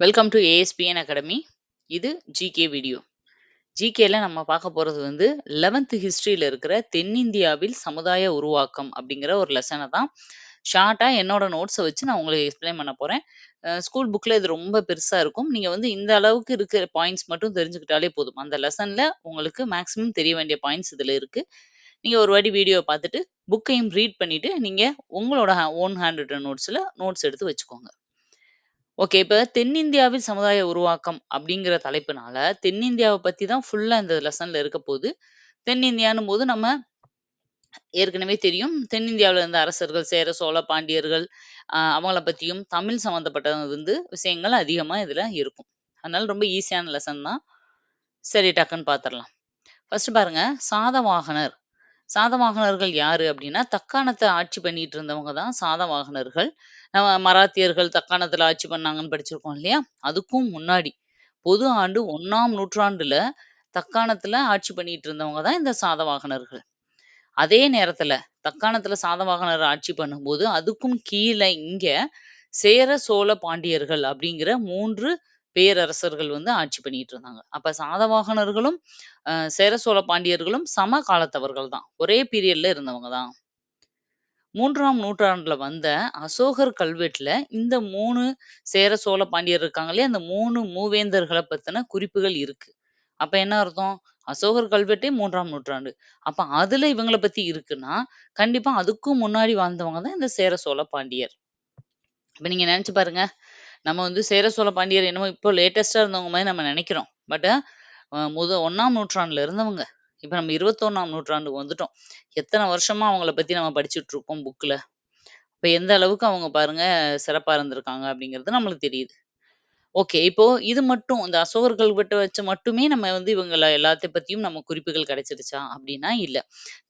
Welcome to ASPN academy. இது GK video. ஜிகேல நம்ம பார்க்க போறது வந்து 11th ஹிஸ்டரியில இருக்கிற தென்னிந்தியாவில் சமுதாய உருவாக்கம் அப்படிங்கிற ஒரு லெசனை தான் ஷார்ட்டா என்னோட நோட்ஸை வச்சு நான் உங்களுக்கு எக்ஸ்பிளைன் பண்ண போறேன். ஸ்கூல் புக்ல இது ரொம்ப பெருசா இருக்கும். நீங்க வந்து இந்த அளவுக்கு இருக்கிற பாயிண்ட்ஸ் மட்டும் தெரிஞ்சுக்கிட்டாலே போதும். அந்த லெசன்ல உங்களுக்கு மேக்ஸிமம் தெரிய வேண்டிய பாயிண்ட்ஸ் இதுல இருக்கு. நீங்க ஒரு வாட்டி வீடியோ பார்த்துட்டு புக்கையும் ரீட் பண்ணிட்டு நீங்க உங்களோட ஓன் ஹேண்ட் ரிட்டன் நோட்ஸ்ல நோட்ஸ் எடுத்து வச்சுக்கோங்க. ஓகே. இப்ப தென்னிந்தியாவில் சமுதாய உருவாக்கம் அப்படிங்கிற தலைப்புனால, தென்னிந்தியாவ பத்தி தான் ஃபுல்லா இந்த லெசன்ல இருக்க போது. தென்னிந்தியான்னும்போது நம்ம ஏற்கனவே தெரியும். தென்னிந்தியாவுல இருந்த அரசர்கள், சேர, சோழ, பாண்டியர்கள் அவங்கள பத்தியும், தமிழ் சம்மந்தப்பட்ட வந்து விஷயங்கள் அதிகமா இதுல இருக்கும். அதனால ரொம்ப ஈஸியான லெசன் தான். சரி டக்குன்னு பார்த்துரலாம். ஃபர்ஸ்ட் பாருங்க, சாதவாகனர். சாதவாகனர்கள் யாரு அப்படின்னா, தக்காணத்த ஆட்சி பண்ணிட்டு இருந்தவங்க தான் சாதவாகனர்கள். நம்ம மராத்தியர்கள் தக்காணத்துல ஆட்சி பண்ணாங்கன்னு படிச்சிருக்கோம் இல்லையா? அதுக்கும் முன்னாடி பொது ஆண்டு 1ஆம் நூற்றாண்டுல தக்காணத்துல ஆட்சி பண்ணிட்டு இருந்தவங்க தான் இந்த சாதவாகனர்கள். அதே நேரத்துல தக்காணத்துல சாதவாகனர் ஆட்சி பண்ணும்போது, அதுக்கும் கீழ இங்க சேர, சோழ, பாண்டியர்கள் அப்படிங்கிற 3 பேரரசர்கள் வந்து ஆட்சி பண்ணிட்டு இருந்தாங்க. அப்ப சாதவாகனர்களும், சேர, சோழ, பாண்டியர்களும் சம காலத்தவர்கள் தான். ஒரே பீரியட்ல இருந்தவங்க தான். 3ஆம் நூற்றாண்டுல வந்த அசோகர் கல்வெட்டுல இந்த 3 சேர, சோழ, பாண்டியர் இருக்காங்க இல்லையா? அந்த 3 மூவேந்தர்கள பத்தின குறிப்புகள் இருக்கு. அப்ப என்ன அர்த்தம்? அசோகர் கல்வெட்டே 3ஆம் நூற்றாண்டு. அப்ப அதுல இவங்கள பத்தி இருக்குன்னா, கண்டிப்பா அதுக்கும் முன்னாடி வாழ்ந்தவங்க தான் இந்த சேர, சோழ, பாண்டியர். இப்ப நீங்க நெனச்சு பாருங்க. நம்ம வந்து சேர, சோழ, பாண்டியர் என்னமோ இப்போ லேட்டஸ்ட்டா இருந்தவங்க மாரி நம்ம நெனைக்கிறோம். பட் 1ஆம் நூற்றாண்டுல இருந்தவங்க. இப்ப நம்ம 21ஆம் நூற்றாண்டுக்கு வந்துட்டோம். எத்தன வருஷமா அவங்கள பத்தி நம்ம படிச்சுட்டு இருக்கோம் புக்ல. இப்ப எந்த அளவுக்கு அவங்க பாருங்க சிறப்பா இருந்திருக்காங்க அப்படிங்கிறது நம்மளுக்கு தெரியுது. ஓகே. இப்போ இது மட்டும் இந்த அசோகர் கல்வெட்ட வச்சு மட்டுமே நம்ம வந்து இவங்கள எல்லாத்த பத்தியும் நம்ம குறிப்புகள் கிடைச்சிருச்சா? அப்படின்னா இல்ல.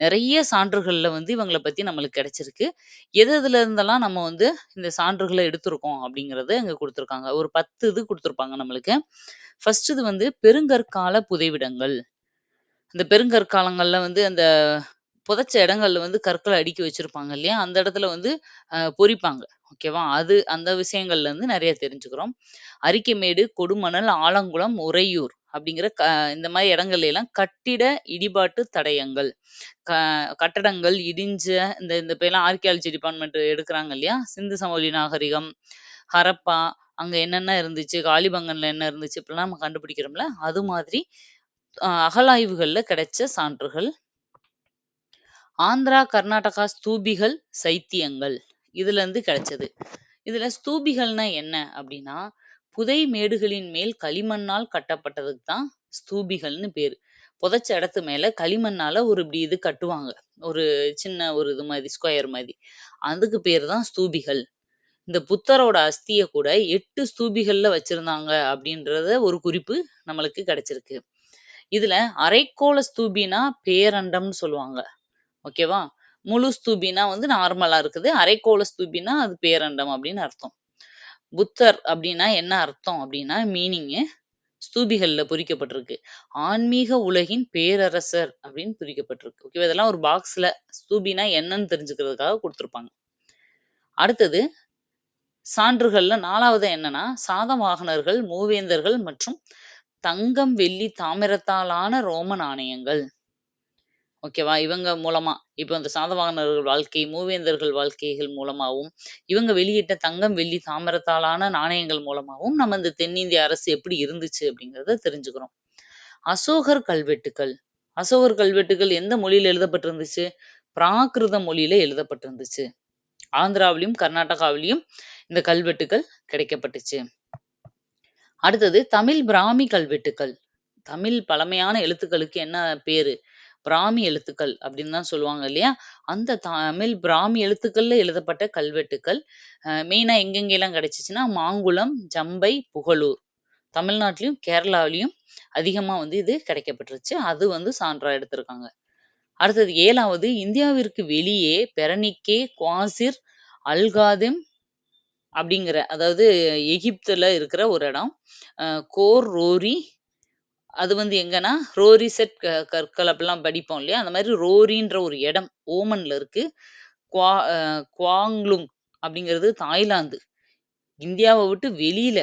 நெறைய சான்றுகள்ல வந்து இவங்கள பத்தி நம்மளுக்கு கிடைச்சிருக்கு. எது எதுல இருந்தெல்லாம் நம்ம வந்து இந்த சான்றுகள எடுத்திருக்கோம் அப்படிங்கிறத அங்க குடுத்துருக்காங்க. ஒரு 10 இது குடுத்துருப்பாங்க நம்மளுக்கு. ஃபர்ஸ்ட் இது வந்து பெருங்கற்கால புதைவிடங்கள். இந்த பெருங்கற்காலங்கள்ல வந்து அந்த புதைச்ச இடங்கள்ல வந்து கற்கள அடுக்கி வச்சிருப்பாங்க இல்லையா? அந்த இடத்துல வந்து பொறிப்பாங்க. ஓகேவா? அது அந்த விஷயங்கள்ல இருந்து நெறைய தெரிஞ்சுக்கிறோம். அரிக்கமேடு, கொடுமணல், ஆலங்குளம், உறையூர் அப்படிங்கிற இந்த மாரி இடங்கள்ல எல்லாம் கட்டிட இடிபாட்டு தடயங்கள். க கட்டடங்கள் இடிஞ்ச இந்த இந்த இப்பலாம் ஆர்க்கியாலஜி டிபார்ட்மெண்ட் எடுக்குறாங்க இல்லையா? சிந்து சமவெளி நாகரிகம், ஹரப்பா அங்க என்னென்ன இருந்துச்சு, காலிபங்கன்ல என்ன இருந்துச்சு இப்படிலாம் நம்ம கண்டுபிடிக்கிறோம்ல, அது மாதிரி அகழாய்வுகள்ல கிடைச்ச சான்றுகள். ஆந்திரா, கர்நாடகா ஸ்தூபிகள், சைத்தியங்கள் இதுலருந்து கிடைச்சது. இதுல ஸ்தூபிகள்னா என்ன அப்படின்னா, புதை மேடுகளின் மேல் களிமண்ணால் கட்டப்பட்டதுக்கு தான் ஸ்தூபிகள்னு பேரு. புதைச்ச இடத்து மேல களிமண்ணால ஒரு இப்படி இது கட்டுவாங்க. ஒரு சின்ன ஒரு இது மாரி, ஸ்கொயர் மாரி. அதுக்கு பேரு தான் ஸ்தூபிகள். இந்த புத்தரோட அஸ்திய கூட 8 ஸ்தூபிகள்ல வச்சிருந்தாங்க அப்படின்றத ஒரு குறிப்பு நம்மளுக்கு கிடைச்சிருக்கு. இதுல அரைக்கோள ஸ்தூபினா பேரண்டம்னு சொல்லுவாங்க. ஓகேவா? முழு ஸ்தூபினா வந்து நார்மலா இருக்குது. அரைக்கோள ஸ்தூபினா அது பேரண்டம் அப்படின்னு அர்த்தம். புத்தர் அப்படின்னா என்ன அர்த்தம் அப்படின்னா மீனிங்கு ஸ்தூபிகள்ல பொறிக்கப்பட்டிருக்கு. ஆன்மீக உலகின் பேரரசர் அப்படின்னு குறிக்கப்பட்டிருக்கு. ஓகேவா? இதெல்லாம் ஒரு பாக்ஸ்ல ஸ்தூபினா என்னன்னு தெரிஞ்சுக்கிறதுக்காக குடுத்துருப்பாங்க. அடுத்தது சான்றுகள்ல 4வது என்னன்னா, சாதவாகனர்கள், மூவேந்தர்கள் மற்றும் தங்கம், வெள்ளி, தாமிரத்தால் ஆன ரோம நாணயங்கள். ஓகேவா? இவங்க மூலமா, இப்ப இந்த சாதவாகனர்கள் வாழ்க்கை, மூவேந்தர்கள் வாழ்க்கைகள் மூலமாவும், இவங்க வெளியிட்ட தங்கம், வெள்ளி, தாமிரத்தாலான நாணயங்கள் மூலமாவும் நம்ம இந்த தென்னிந்திய அரசு எப்படி இருந்துச்சு அப்படிங்கிறத தெரிஞ்சுக்கிறோம். அசோகர் கல்வெட்டுக்கள். அசோகர் கல்வெட்டுக்கள் எந்த மொழியில எழுதப்பட்டிருந்துச்சு? பிராகிருத மொழியில எழுதப்பட்டிருந்துச்சு. ஆந்திராவிலும், கர்நாடகாவிலும் இந்த கல்வெட்டுக்கள் கிடைக்கப்பட்டுச்சு. அடுத்தது தமிழ் பிராமி கல்வெட்டுக்கள். தமிழ் பழமையான எழுத்துக்களுக்கு என்ன பேரு? பிராமி எழுத்துக்கள் அப்படின்னு தான் சொல்லுவாங்க இல்லையா? அந்த தமிழ் பிராமி எழுத்துக்கள்ல எழுதப்பட்ட கல்வெட்டுக்கள் மெயினா எங்கெங்கெல்லாம் கிடைச்சுச்சுன்னா, மாங்குளம், ஜம்பை, புகழூர். தமிழ்நாட்டிலயும், கேரளாவிலயும் அதிகமா வந்து இது கிடைக்கப்பட்டுருச்சு. அது வந்து சான்றா எடுத்திருக்காங்க. அடுத்தது 7வது இந்தியாவிற்கு வெளியே பெரனிக்கே, குவாசிர், அல்காதிம் அப்படிங்கிற அதாவது எகிப்துல இருக்கிற ஒரு இடம். கோர் ரோரி அது வந்து எங்கன்னா, ரோரி செட் கற்கள் அப்படிலாம் படிப்போம் இல்லையா? அந்த மாரி ரோரின்ற ஒரு இடம் ஓமன்ல இருக்கு. குவா குவாங்லுங் அப்படிங்கிறது தாய்லாந்து. இந்தியாவ விட்டு வெளியில.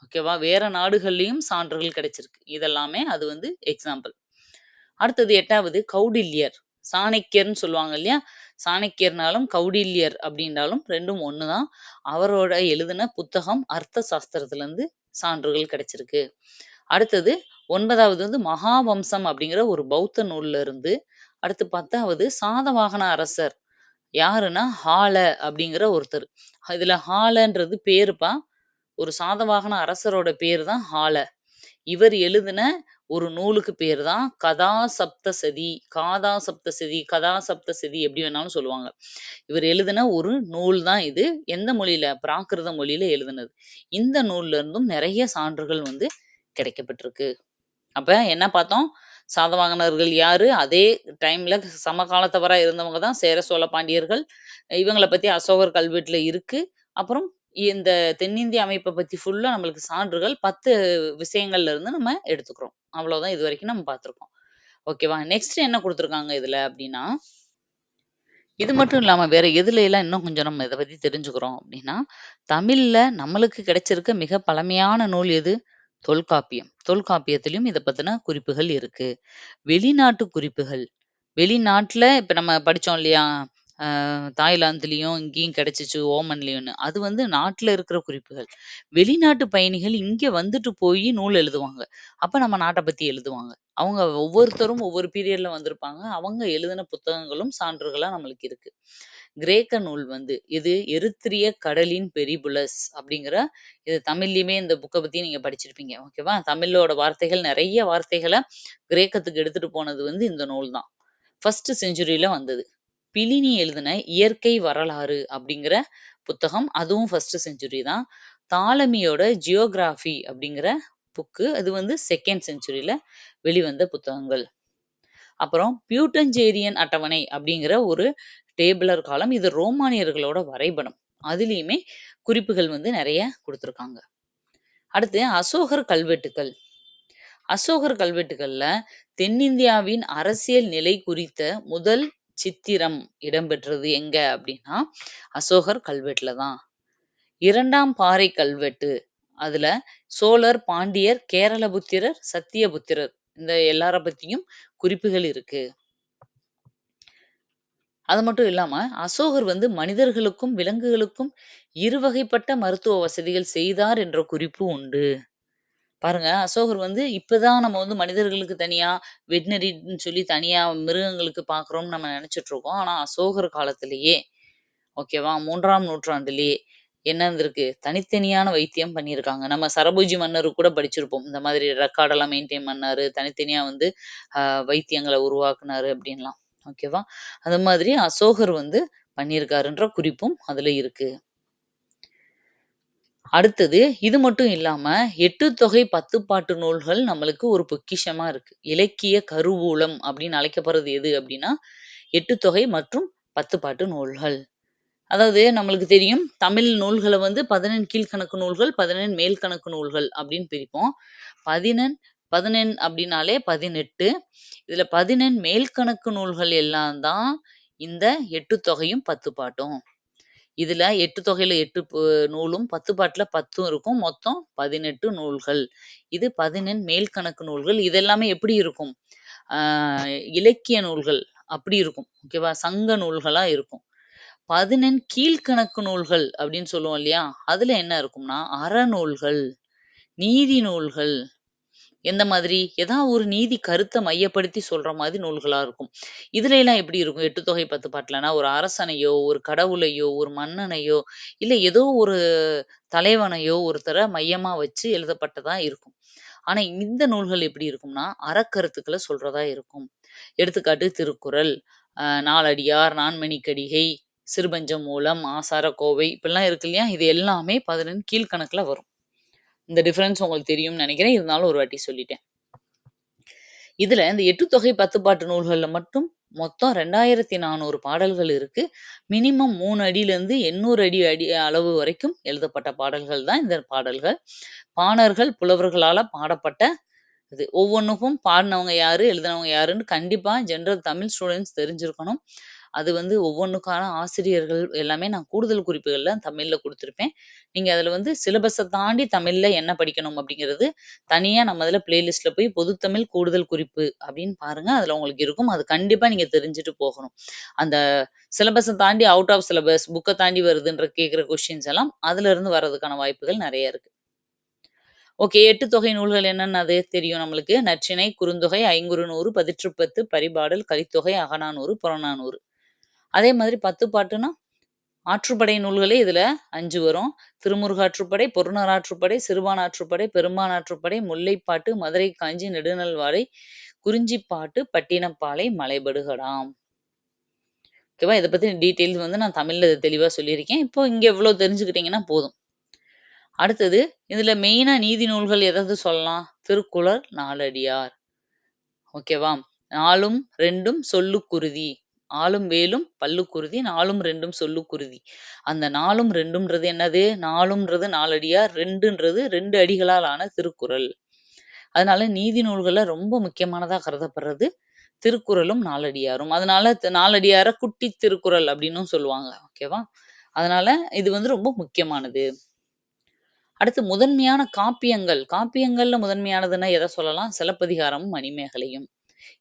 ஓகேவா? வேற நாடுகள்லயும் சான்றுகள் கிடைச்சிருக்கு. இதெல்லாமே அது வந்து எக்ஸாம்பிள். அடுத்தது 8வது கௌடில்யர். சாணக்கியர்ன்னு சொல்லுவாங்க இல்லையா? சாணக்கியர்னாலும், கௌடில்யர் அப்படின்னாலும் 2ம் ஒண்ணு தான். அவரோட எழுதின புத்தகம் அர்த்த சாஸ்திரத்திலருந்து சான்றுகள் கிடைச்சிருக்கு. அடுத்தது 9வது வந்து மகாவம்சம் அப்படிங்கிற ஒரு பௌத்த நூல்ல இருந்து. அடுத்து 10வது சாதவாகன அரசர். யாருன்னா, ஹால அப்படிங்கிற ஒருத்தர். இதுல ஹாலன்றது பேருப்பா. ஒரு சாதவாகன அரசரோட பேரு தான் ஹால. இவர் எழுதின ஒரு நூலுக்கு பேரு தான் கதா சப்தசதி, கதா சப்தசதி எப்படி வேணாலும் சொல்லுவாங்க. இவர் எழுதின ஒரு நூல் தான் இது. எந்த மொழியில? பிராகிருத மொழியில எழுதினது. இந்த நூல்ல இருந்தும் நெறைய சான்றுகள் வந்து கிடைக்கப்பெற்றிருக்கு. அப்ப என்ன பார்த்தோம்? சாதவாகனர்கள் யாரு? அதே டைம்ல சமகாலத்தவரா இருந்தவங்க தான் சேர, சோழ பாண்டியர்கள். இவங்கள பத்தி அசோகர் கல்வெட்டுல இருக்கு. அப்புறம் இந்த தென்னிந்திய அமைப்ப பத்தி ஃபுல்லா நம்மளுக்கு சான்றுகள் 10 விஷயங்கள்ல இருந்து நம்ம எடுத்துக்கிறோம். அவ்வளோதான் இதுவரைக்கும் நம்ம பார்த்துருக்கோம். ஓகேவா? நெக்ஸ்ட் என்ன குடுத்துருக்காங்க இதுல அப்டின்னா, இது மட்டும் இல்லாம வேற எதுல எல்லாம் இன்னும் கொஞ்சம் நம்ம இத பத்தி தெரிஞ்சுக்கிறோம் அப்டின்னா, தமிழ்ல நம்மளுக்கு கிடைச்சிருக்க மிக பழமையான நூல் எது? தொல்காப்பியம். தொல்காப்பியத்திலயும் இத பத்தின குறிப்புகள் இருக்கு. வெளிநாட்டு குறிப்புகள். வெளிநாட்ல இப்ப நம்ம படிச்சோம் இல்லையா? தாய்லாந்துலயும், இங்கேயும் கிடைச்சுச்சு ஓமன்லயும்ன்னு. அது வந்து நாட்ல இருக்கிற குறிப்புகள். வெளிநாட்டு பயணிகள் இங்க வந்துட்டு போயி நூல் எழுதுவாங்க. அப்ப நம்ம நாட்ட பத்தி எழுதுவாங்க. அவங்க ஒவ்வொருத்தரும் ஒவ்வொரு பீரியட்ல வந்திருப்பாங்க. அவங்க எழுதின புத்தகங்களும், சான்றுகளா நம்மளுக்கு இருக்கு. கிரேக்க நூல் வந்து இது எரித்திரிய கடலின் பெரிபுலஸ் அப்படிங்கிற இது தமிழ்லயுமே இந்த புக்க பத்தி நீங்க படிச்சிருப்பீங்க. ஓகேவா? தமிழோட வார்த்தைகள் நெறைய வார்த்தைகள கிரேக்கத்துக்கு எடுத்துட்டு போனது வந்து இந்த நூல் தான். 1 செஞ்சுரில வந்தது. பிலினி எழுதின இயற்கை வரலாறு அப்படிங்கிற புத்தகம். அதுவும் 1 செஞ்சுரி தான். தாலமியோட ஜியோகிராஃபி அப்படிங்கிற புக்கு. அது வந்து 2ண்ட் செஞ்சுரில வெளிவந்த புத்தகங்கள். அப்புறம் பியூட்டன்ஜேரியன் அட்டவணை அப்படிங்கிற ஒரு டேபிளர் காலம். இது ரோமானியர்களோட வரைபடம். அதிலயுமே குறிப்புகள் வந்து நெறைய குடுத்துருக்காங்க. அடுத்து அசோகர் கல்வெட்டுக்கள். அசோகர் கல்வெட்டுக்கள்ல தென்னிந்தியாவின் அரசியல் நிலை குறித்த முதல் சித்திரம் இடம்பெற்றது எங்க அப்படின்னா, அசோகர் கல்வெட்டுல தான். 2ஆம் பாறை கல்வெட்டு. அதுல சோழர், பாண்டியர், கேரளபுத்திரர், சத்தியபுத்திரர் இந்த எல்லார பத்தியும் குறிப்புகள் இருக்கு. அது மட்டும் இல்லாம, அசோகர் வந்து மனிதர்களுக்கும், விலங்குகளுக்கும் இருவகைப்பட்ட மருத்துவ வசதிகள் செய்தார் என்ற குறிப்பு உண்டு. பாருங்க, அசோகர் வந்து இப்பதான் நம்ம வந்து மனிதர்களுக்கு தனியா, வெட்னரின்னு சொல்லி தனியா மிருகங்களுக்கு பார்க்குறோம்னு நம்ம நெனச்சுட்டு இருக்கோம். ஆனா, அசோகர் காலத்திலேயே, ஓகேவா? 3ஆம் நூற்றாண்டிலேயே என்ன இருந்திருக்கு? தனித்தனியான வைத்தியம் பண்ணியிருக்காங்க. நம்ம சரபோஜி மன்னருக்கு கூட படிச்சிருப்போம். இந்த மாதிரி ரெக்கார்டெல்லாம் மெயின்டெயின் பண்ணாரு. தனித்தனியா வந்து வைத்தியங்கள உருவாக்குனாரு அப்டின்லாம். ஓகேவா? அது மாதிரி அசோகர் வந்து பண்ணியிருக்காருன்ற குறிப்பும் அதுல இருக்கு. அடுத்தது, இது மட்டும் இல்லாம 8 தொகை 10 பாட்டு நூல்கள் நம்மளுக்கு ஒரு பொக்கிஷமா இருக்கு. இலக்கிய கருவூலம் அப்படின்னு அழைக்கப்படுறது எது அப்படின்னா, 8 தொகை மற்றும் 10 பாட்டு நூல்கள். அதாவது நம்மளுக்கு தெரியும், தமிழ் நூல்கள வந்து 11 கீழ்க்கணக்கு நூல்கள், 11 மேல்கணக்கு நூல்கள் அப்படின்னு பிரிப்போம். 11 11 அப்படின்னாலே 18. இதுல 11 மேல்கணக்கு நூல்கள் எல்லாம் தான் இந்த 8 தொகையும் 10 பாட்டும். இதுல 8 தொகையில 8 நூலும், 10 பாட்டுல 10ம் இருக்கும். மொத்தம் 18 நூல்கள். இது 11 மேல்கணக்கு நூல்கள். இது எல்லாமே எப்படி இருக்கும்? ஆ இலக்கிய நூல்கள் அப்படி இருக்கும். ஓகேவா? சங்க நூல்களா இருக்கும். 11 கீழ்க்கணக்கு நூல்கள் அப்படின்னு சொல்லுவோம் இல்லையா? அதுல என்ன இருக்கும்னா, அறநூல்கள், நீதி நூல்கள், எந்த மாதிரி? ஒரு நீதி கருத்த மையப்படுத்தி சொல்ற மாதிரி நூல்களா இருக்கும். இதுல எல்லாம் எப்படி இருக்கும்? 8 தொகை 10 பாட்டுலனா, ஒரு அரசனையோ, ஒரு கடவுளையோ, ஒரு மன்னனையோ, இல்ல ஏதோ ஒரு தலைவனையோ ஒருத்தர மையமா வச்சு எழுதப்பட்டதா இருக்கும். ஆனா இந்த நூல்கள் எப்படி இருக்கும்னா, அறக்கருத்துக்கள சொல்றதா இருக்கும். எடுத்துக்காட்டு திருக்குறள், நாலடியார், நான்மணிக்கடிகை, சிறுபஞ்ச மூலம், ஆசாரக்கோவை இப்படிலாம் இருக்கு இல்லையா? இது எல்லாமே 11 கீழ்க்கணக்குல வரும். இந்த டிஃபரன்ஸ் உங்களுக்கு தெரியும்னு நெனைக்கிறேன். இருந்தாலும் ஒரு வாட்டி சொல்லிட்டேன். இதுல இந்த 8 தொகை 10 பாட்டு நூல்கள்ல மட்டும் மொத்தம் 2400 பாடல்கள் இருக்கு. மினிமம் 3 அடியிலருந்து 800 அடி அளவு வரைக்கும் எழுதப்பட்ட பாடல்கள் தான் இந்த பாடல்கள். பாணர்கள், புலவர்களால பாடப்பட்ட இது. ஒவ்வொன்னுக்கும் பாடுனவங்க யாரு, எழுதுனவங்க யாருன்னு கண்டிப்பா ஜெனரல் தமிழ் ஸ்டூடண்ட்ஸ் தெரிஞ்சிருக்கணும். அது வந்து ஒவ்வொன்னுக்கான ஆசிரியர்கள் எல்லாமே நான் கூடுதல் குறிப்புகள்ல தமிழ்ல குடுத்திருப்பேன். நீங்க அதுல வந்து சிலபஸ தாண்டி தமிழ்ல என்ன படிக்கணும் அப்படிங்கிறது, தனியா நம்ம இதுல பிளேலிஸ்ட்ல போய் பொதுத்தமிழ் கூடுதல் குறிப்பு அப்படின்னு பாருங்க. அதுல உங்களுக்கு இருக்கும். அது கண்டிப்பா நீங்க தெரிஞ்சுட்டு போகணும். அந்த சிலபஸ தாண்டி அவுட் ஆஃப் சிலபஸ், புக்க தாண்டி வருதுன்ற கேட்கிற கொஸ்டின்ஸ் எல்லாம் அதுலருந்து வர்றதுக்கான வாய்ப்புகள் நெறைய இருக்கு. ஓகே. 8 தொகை நூல்கள் என்னென்னது தெரியும் நம்மளுக்கு. நற்றிணை, குறுந்தொகை, ஐங்குறுநூறு, பதிற்றுப்பத்து, பரிபாடல், கலித்தொகை, அகநானூறு, புறநானூறு. அதே மாதிரி 10 பாட்டுன்னா, ஆற்றுப்படை நூல்களே இதுல 5 வரும். திருமுருகாற்றுப்படை, பொருணராற்றுப்படை, சிறுபானாற்றுப்படை, பெரும்பானாற்றுப்படை, முல்லைப்பாட்டு, மதுரை காஞ்சி, நெடுநல்வாடை, குறிஞ்சிப்பாட்டு, பட்டினப்பாலை, மலைபடுகடாம். ஓகேவா? இத பத்தி டீட்டெயில்ஸ் வந்து நான் தமிழ்ல தெளிவா சொல்லியிருக்கேன். இப்போ இங்க இவ்ளோ தெரிஞ்சுக்கிட்டீங்கன்னா போதும். அடுத்தது, இதுல மெயினா நீதி நூல்கள் எதெது சொல்லலாம்? திருக்குறள், நாலடியார். ஓகேவா? 4ம் 2ம் சொல்லுக்குருதி. ஆலும் வேலும் பல்லுக்குருதி, 4ம் 2ம் சொல்லுக்குருதி. அந்த 4ம் 2ம்ன்றது என்னது? 4ம்ன்றது நாலடியார், 2ன்றது 2 அடிகளால் ஆன திருக்குறள். அதனால நீதி நூல்கள்ல ரொம்ப முக்கியமானதா கருதப்படுறது திருக்குறளும், நாலடியாரும். அதனால நாலடியார குட்டி திருக்குறள் அப்டின்னும் சொல்லுவாங்க. ஓகேவா? அதனால இது வந்து ரொம்ப முக்கியமானது. அடுத்து முதன்மையான காப்பியங்கள். காப்பியங்கள்ல முதன்மையானதுன்னா எத சொல்லலாம்? சிலப்பதிகாரமும், மணிமேகலையும்.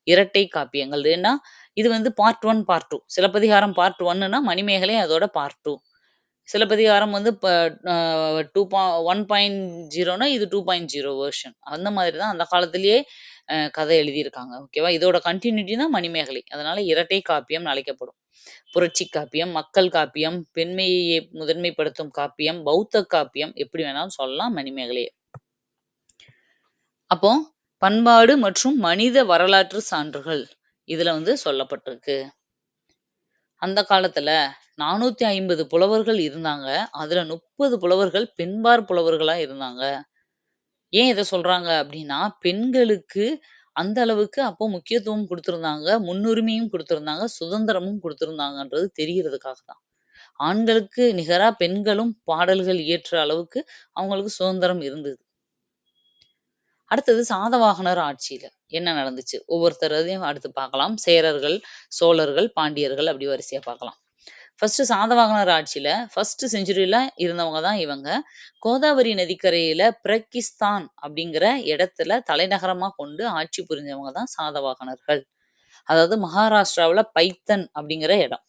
இரட்டை காப்பியங்கள். ஏன்னா, இது வந்து பார்ட் 1, பார்ட் 2. சிலப்பதிகாரம் பார்ட் 1ன்னா மணிமேகலை அதோட பார்ட் 2. சிலப்பதிகாரம் வந்து இப்ப அ 1.0ன்னா இது 2.0 வெர்ஷன். அந்த மாதிரி தான் அந்த காலத்திலேயே கதை எழுதியிருக்காங்க. ஓகேவா? இதோட கன்டின்யூட்டி தான் மணிமேகலை. அதனால இரட்டை காப்பியம்னு அழைக்கப்படும். புரட்சி காப்பியம், மக்கள் காப்பியம், பெண்மையை முதன்மைப்படுத்தும் காப்பியம், பௌத்த காப்பியம் எப்படி வேணாலும் சொல்லலாம் மணிமேகலைய. அப்போ பண்பாடு மற்றும் மனித வரலாற்று சான்றுகள் இதுல வந்து சொல்லப்பட்டிருக்கு. அந்த காலத்துல 450 புலவர்கள் இருந்தாங்க. அதுல 30 புலவர்கள் பெண்பாற் புலவர்களா இருந்தாங்க. ஏன் இத சொல்றாங்க அப்டின்னா, பெண்களுக்கு அந்த அளவுக்கு அப்போ முக்கியத்துவம் குடுத்திருந்தாங்க. முன்னுரிமையும் குடுத்திருந்தாங்க. சுதந்திரமும் குடுத்திருந்தாங்கன்றது தெரியறதுக்காக தான். ஆண்களுக்கு நிகரா பெண்களும் பாடல்கள் இயற்ற அளவுக்கு அவங்களுக்கு சுதந்திரம் இருந்தது. அடுத்தது சாதவாகனர் ஆட்சியில என்ன நடந்துச்சு? ஒவ்வொருத்தரதையும் அடுத்து பார்க்கலாம். சேரர்கள், சோழர்கள், பாண்டியர்கள் அப்படி வரிசையா பார்க்கலாம். ஃபர்ஸ்ட் சாதவாகனர் ஆட்சியில ஃபர்ஸ்ட் செஞ்சுரியில இருந்தவங்க தான் இவங்க. கோதாவரி நதிக்கரையில பிரக்கிஸ்தான் அப்படிங்கிற இடத்துல தலைநகரமா கொண்டு ஆட்சி புரிஞ்சவங்க தான் சாதவாகனர்கள். அதாவது மகாராஷ்டிராவுல பைத்தன் அப்படிங்கிற இடம்.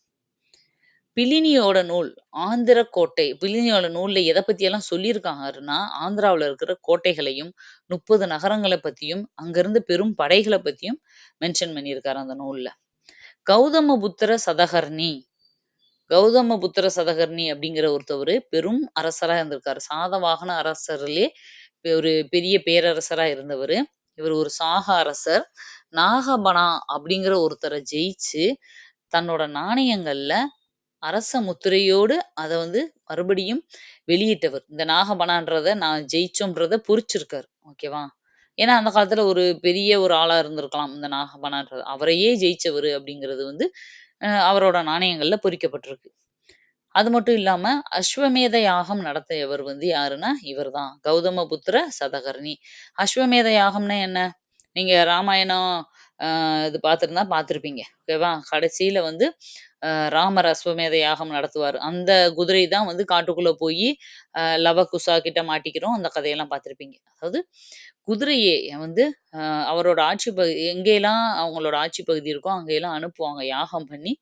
பிலினியோட நூல் ஆந்திரக் கோட்டை. பிலினியோட நூல்ல எத பத்தியெல்லாம் சொல்லியிருக்காருன்னா, ஆந்திராவுல இருக்கிற கோட்டைகளையும், 30 நகரங்கள பத்தியும், அங்கிருந்த பெரும் படைகள பத்தியும் மென்ஷன் பண்ணியிருக்காரு அந்த நூல்ல. கௌதமபுத்திர சதகர்ணி கௌதமபுத்திர சதகர்ணி அப்படிங்கிற ஒருத்தவரு பெரும் அரசரா இருந்திருக்காரு. சாதவாகன அரசர்லயே ஒரு பெரிய பேரரசரா இருந்தவரு. இவர் ஒரு சாக அரசர். நாகபனா அப்படிங்கிற ஒருத்தர ஜெயிச்சு, தன்னோட நாணயங்கள்ல அரச முத்திரையோடு அத வந்து மறுபடியும் வெளியிட்டவர். இந்த நாகபனான்றத நான் ஜெயிச்சோம்ன்றத பொறிச்சிருக்காரு. ஓகேவா? ஏன்னா, அந்த காலத்துல ஒரு பெரிய ஒரு ஆளா இருந்திருக்கலாம். இந்த நாகபனான்றது. அவரையே ஜெயிச்சவரு அப்படிங்கிறது வந்து அவரோட நாணயங்கள்ல பொறிக்கப்பட்டிருக்கு. அது மட்டும் இல்லாம, அஸ்வமேத யாகம் நடத்தியவர் வந்து யாருன்னா, இவர்தான். கௌதமபுத்திர சதகர்ணி. அஸ்வமேத யாகம்னா என்ன? நீங்க ராமாயணம் இது பார்த்திருந்தா பார்த்திருப்பீங்க. ஓகேவா? கடைசியில வந்து ராமர் அஸ்வமேத யாகம் நடத்துவாரு. அந்த குதிரை தான் வந்து காட்டுக்குள்ள போயி லவகுசா கிட்ட மாட்டிக்கிறோம். அந்த கதையெல்லாம் பார்த்திருப்பீங்க. அதாவது குதிரையே வந்து அ அவரோட ஆட்சி எங்கேலாம் அவங்களோட ஆட்சி பகுதி இருக்கோ, அங்கேயெல்லாம் அனுப்புவாங்க யாகம் பண்ணி.